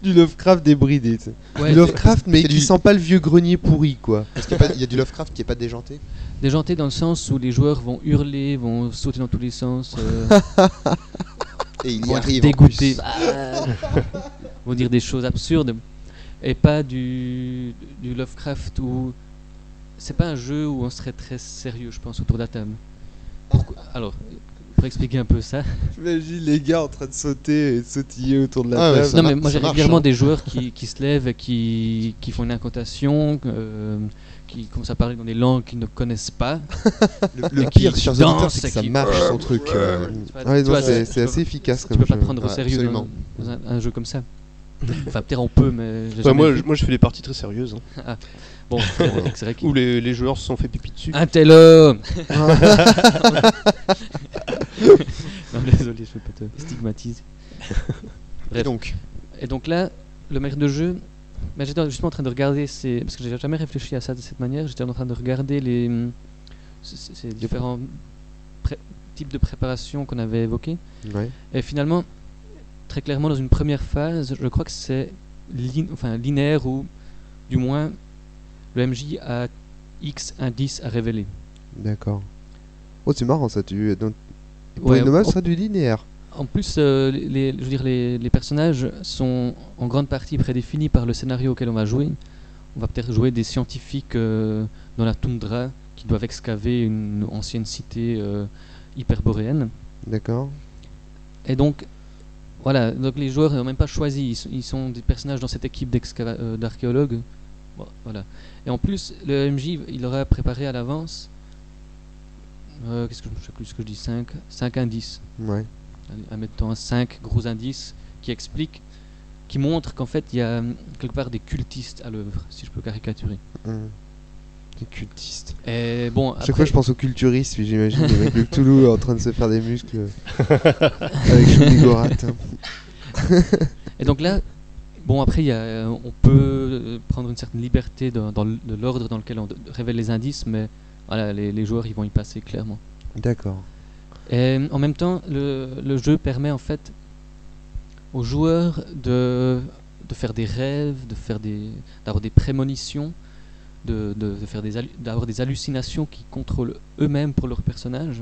du Lovecraft débridé, tu sais. Ouais, du Lovecraft mais qui sent pas le vieux grenier pourri, quoi. Est-ce qu'il y a du Lovecraft qui est pas déjanté? Déjanté dans le sens où les joueurs vont hurler, vont sauter dans tous les sens, et il y vont être arrive dégoûtés, vont dire des choses absurdes, et pas du Lovecraft où c'est pas un jeu où on serait très sérieux, je pense, autour de la table. Alors, pour expliquer un peu ça. J'imagine les gars en train de sauter et de sautiller autour de la Ah ouais, table. ça Non, mar- mais moi ça j'ai marche, régulièrement hein. des joueurs qui se lèvent et qui font une incantation, qui commencent à parler dans des langues qu'ils ne connaissent pas. Le Et qui pire, chers danse auditeurs, c'est et que ça qui- marche son truc. Ouais, Tu non, vois, c'est assez efficace Tu comme peux pas jeu. te prendre au Ouais, sérieux absolument. dans un jeu comme ça. Enfin, peut-être on peut, mais j'ai Ouais, jamais moi, vu. moi, je fais des parties très sérieuses. Hein, Bon, c'est vrai qu'il... où les joueurs se sont fait pipi dessus. Un tel homme. Non, désolé, je veux pas te stigmatiser. Et donc, Et donc là, le maître de jeu, bah, j'étais justement en train de regarder parce que j'ai jamais réfléchi à ça de cette manière. J'étais en train de regarder ces différents types de préparation qu'on avait évoqués. Ouais. Et finalement, très clairement, dans une première phase, je crois que c'est linéaire ou du moins le MJ a X indices à révéler. D'accord. Oh, c'est marrant ça. Donc, pour Ouais, une nommage, en- ce sera du linéaire. En plus, je veux dire, les personnages sont en grande partie prédéfinis par le scénario auquel on va jouer. On va peut-être jouer des scientifiques dans la toundra qui doivent excaver une ancienne cité hyperboréenne. D'accord. Et donc, voilà, donc les joueurs n'ont même pas choisi, ils sont des personnages dans cette équipe d'archéologues. Bon, voilà. Et en plus, le MJ, il aura préparé à l'avance, je sais plus ce que je dis, 5 indices. Ouais. À mettre dans 5 gros indices qui montrent qu'en fait, il y a quelque part des cultistes à l'œuvre, si je peux caricaturer. Des cultistes. Et bon, Chaque fois, je pense aux culturistes, puis j'imagine les mecs de Cthulhu en train de se faire des muscles avec Shunigorat. Et donc là, bon, après, on peut prendre une certaine liberté dans l'ordre dans lequel on révèle les indices, mais voilà, les joueurs, ils vont y passer clairement. D'accord. Et en même temps, le jeu permet en fait aux joueurs de faire des rêves, d'avoir des prémonitions, d'avoir des hallucinations qui contrôlent eux-mêmes pour leur personnage,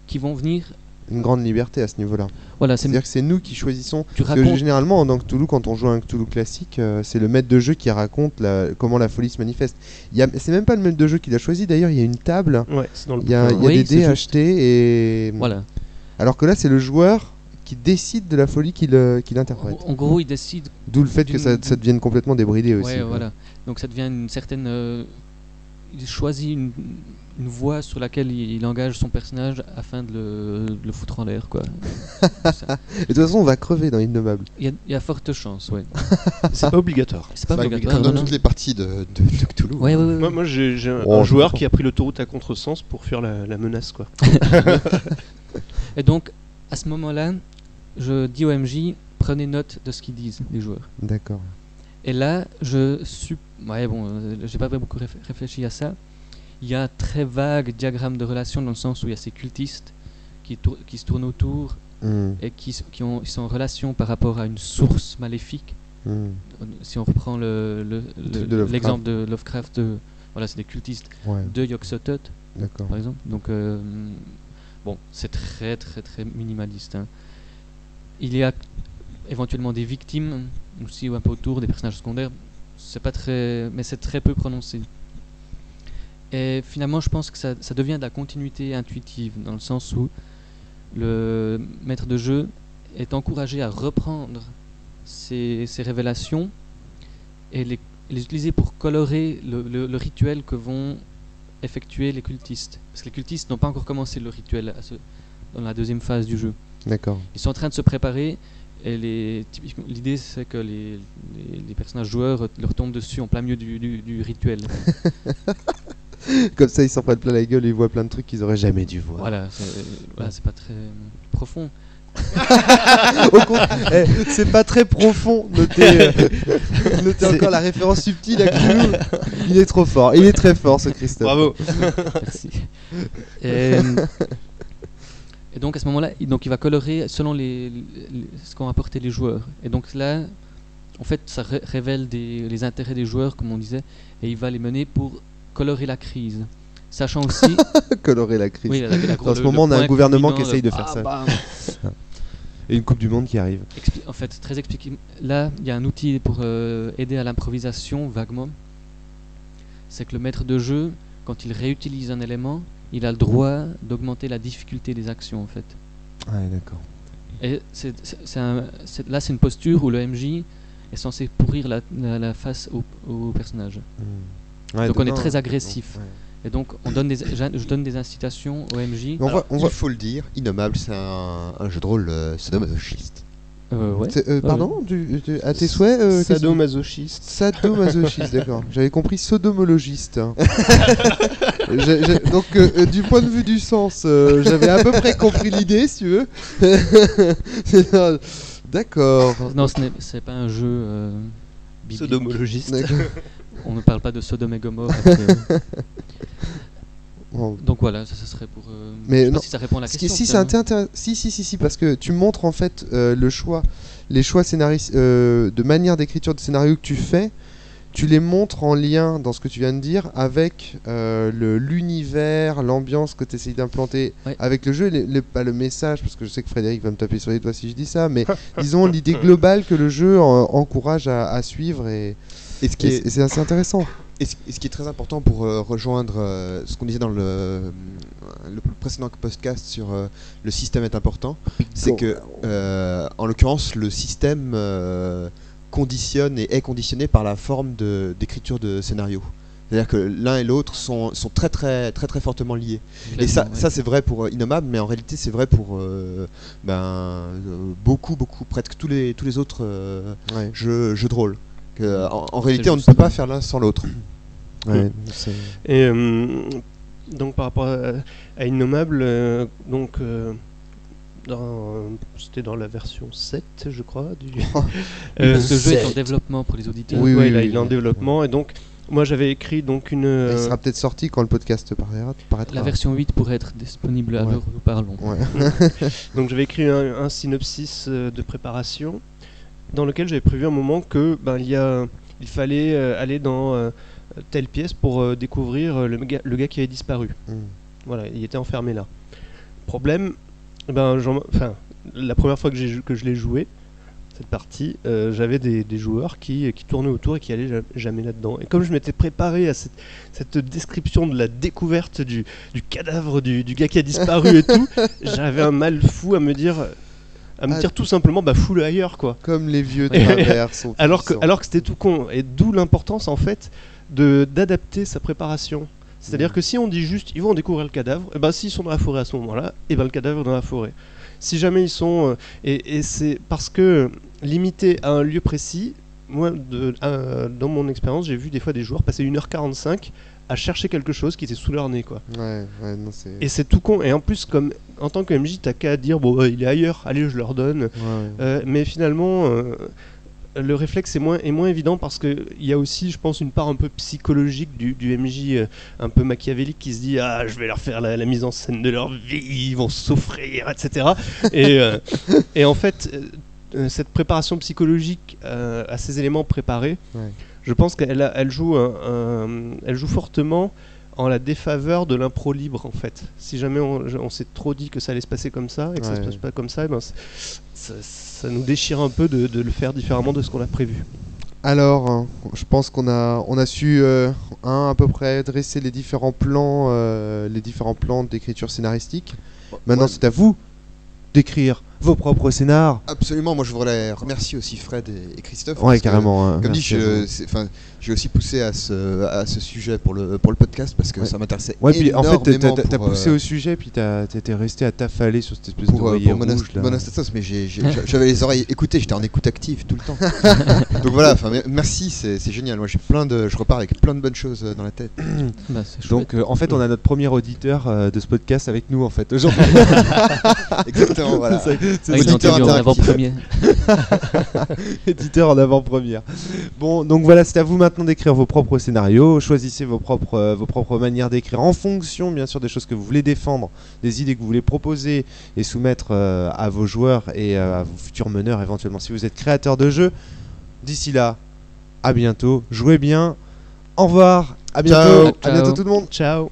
qui vont venir. Une grande liberté à ce niveau-là. Voilà, C'est-à-dire que c'est nous qui choisissons. tu Parce que racontes. généralement, dans Cthulhu, quand on joue à un Cthulhu classique, c'est le maître de jeu qui raconte comment la folie se manifeste. C'est même pas le maître de jeu qui l'a choisi, d'ailleurs, il y a une table, Ouais, c'est dans le il y a bouquin. Oui, des c'est dés juste. achetés, et... Voilà. Alors que là, c'est le joueur qui décide de la folie qu'il interprète. En gros, ils décident. D'où le fait que ça devienne complètement débridé aussi. Ouais, quoi. voilà. Donc ça devient une certaine. Il choisit une voie sur laquelle il engage son personnage afin de le foutre en l'air, quoi. Ça. Et de toute façon, on va crever dans Innommable. Il y a forte chance, ouais. C'est pas obligatoire. C'est pas bah, obligatoire. comme dans non, non. toutes les parties de Cthulhu. Ouais, ouais, ouais. Moi j'ai un Oh, joueur je qui a pris l'autoroute à contresens pour fuir la menace, quoi. Et donc, à ce moment-là, je dis au MJ, prenez note de ce qu'ils disent, les joueurs. D'accord. Et là, ouais, bon, j'ai pas beaucoup réfléchi à ça. Il y a un très vague diagramme de relation dans le sens où il y a ces cultistes qui se tournent autour et qui sont en relation par rapport à une source maléfique. Si on reprend Truc de Lovecraft. l'exemple de Lovecraft, voilà, c'est des cultistes Ouais, de Yog-Sothoth, d'accord. par exemple. Donc, bon, c'est très très très minimaliste. Hein. Il y a éventuellement des victimes aussi un peu autour, des personnages secondaires. C'est pas très, mais c'est très peu prononcé. Et finalement, je pense que ça devient de la continuité intuitive, dans le sens où le maître de jeu est encouragé à reprendre ces révélations et les utiliser pour colorer le rituel que vont effectuer les cultistes. Parce que les cultistes n'ont pas encore commencé le rituel dans la deuxième phase du jeu. D'accord. Ils sont en train de se préparer et typiquement, l'idée c'est que les personnages joueurs leur tombent dessus en plein milieu du rituel. Comme ça, ils s'en prennent plein la gueule et ils voient plein de trucs qu'ils auraient jamais dû voir. Voilà, c'est pas très profond. Au contraire, c'est pas très profond. Notez encore la référence subtile à Cthulhu. Il est trop fort. Il est très fort, ce Christophe. Bravo. Merci. Et donc à ce moment-là, il va colorer selon ce qu'ont apporté les joueurs. Et donc là, en fait, ça révèle les intérêts des joueurs, comme on disait, et il va les mener pour colorer la crise. Sachant aussi... Colorer la crise. Oui, En ce moment, on a un gouvernement qui essaye de faire ça. Et une Coupe du Monde qui arrive. En fait, très expliqué. Là, il y a un outil pour aider à l'improvisation, vaguement. C'est que le maître de jeu, quand il réutilise un élément, il a le droit d'augmenter la difficulté des actions en fait. Ouais, d'accord. Et là c'est une posture où le MJ est censé pourrir la face au personnage. Ouais, donc on est très agressif. Et donc je donne des incitations au MJ. Il faut le dire, Innommable c'est un jeu de rôle sadomasochiste. Ouais. Pardon, à tes souhaits Sadomasochiste. Sadomasochiste, d'accord. J'avais compris sodomologiste. Donc, du point de vue du sens, j'avais à peu près compris l'idée, si tu veux. D'accord. Non, c'est pas un jeu biblique. Sodomologiste. On ne parle pas de Sodome et Gomorrhe. Donc voilà, ça serait pour. Mais je sais non, pas si ça répond à la question. Si, parce que tu montres en fait les choix de manière d'écriture de scénario que tu fais, tu les montres en lien dans ce que tu viens de dire avec l'univers, l'ambiance que tu essayes d'implanter avec le jeu, pas le message, parce que je sais que Frédéric va me taper sur les doigts si je dis ça, mais disons l'idée globale que le jeu encourage à suivre et c'est assez intéressant. Et ce qui est très important pour rejoindre ce qu'on disait dans le précédent podcast sur le système est important, c'est que en l'occurrence le système conditionne et est conditionné par la forme d'écriture de scénario. C'est-à-dire que l'un et l'autre sont très très très très fortement liés. Et ça c'est vrai pour Innommable, mais en réalité c'est vrai pour beaucoup presque tous les autres jeux de rôle. En réalité, on ne peut pas faire l'un sans l'autre. Ouais, et donc par rapport à Innommable, c'était dans la version 7, je crois. Ce jeu est en développement pour les auditeurs. Oui, il est en développement. Et donc, moi j'avais écrit donc une. Il sera peut-être sorti quand le podcast paraîtra. La version 8 pourrait être disponible à l'heure où nous parlons. Ouais. Donc j'avais écrit un synopsis de préparation, dans lequel j'avais prévu un moment que il fallait aller dans telle pièce pour découvrir le gars qui avait disparu. Voilà, il était enfermé là. Problème, la première fois que je l'ai joué, cette partie, j'avais des joueurs qui tournaient autour et qui allaient jamais là-dedans. Et comme je m'étais préparé à cette description de la découverte du cadavre du gars qui a disparu et tout, j'avais un mal fou à me dire tout simplement fous-le ailleurs quoi. Comme les vieux travers sont alors que c'était tout con, et d'où l'importance en fait d'adapter sa préparation. C'est-à-dire que si on dit juste ils vont découvrir le cadavre, et s'ils sont dans la forêt à ce moment-là, et le cadavre est dans la forêt. Si jamais ils sont et c'est parce que limité à un lieu précis, moi dans mon expérience, j'ai vu des fois des joueurs passer 1h45 à chercher quelque chose qui était sous leur nez quoi. Et c'est tout con, et en plus comme en tant que MJ t'as qu'à dire il est ailleurs, allez je leur donne. Mais finalement le réflexe est moins évident parce qu'il y a aussi je pense une part un peu psychologique du MJ un peu machiavélique qui se dit je vais leur faire la mise en scène de leur vie, ils vont souffrir etc. et en fait cette préparation psychologique à ces éléments préparés, je pense qu'elle joue fortement en la défaveur de l'impro libre en fait. Si jamais on s'est trop dit que ça allait se passer comme ça et que ça se passe pas comme ça, ça nous déchire un peu de le faire différemment de ce qu'on a prévu. Alors, je pense qu'on a su à peu près dresser les différents plans d'écriture scénaristique. Maintenant, c'est à vous d'écrire vos propres scénars. Absolument, moi je voudrais remercier aussi Fred et Christophe. Ouais, carrément. Comme dit, j'ai aussi poussé à ce sujet pour le podcast parce que ça m'intéressait énormément. Puis en fait, t'as poussé au sujet, puis t'étais resté à t'affaler sur cette espèce d'oreiller rouge là. Monastatos, mais j'avais les oreilles écoutées, j'étais en écoute active tout le temps. Donc voilà, merci, c'est génial. Moi je repars avec plein de bonnes choses dans la tête. Donc en fait, on a notre premier auditeur de ce podcast avec nous en fait aujourd'hui. Exactement, voilà. Éditeur en avant-première. Éditeur en avant-première. Bon, donc voilà, c'est à vous maintenant d'écrire vos propres scénarios. Choisissez vos propres manières d'écrire en fonction, bien sûr, des choses que vous voulez défendre, des idées que vous voulez proposer et soumettre à vos joueurs et à vos futurs meneurs éventuellement. Si vous êtes créateur de jeux, d'ici là, à bientôt. Jouez bien. Au revoir. À bientôt. Ciao. À bientôt tout le monde. Ciao.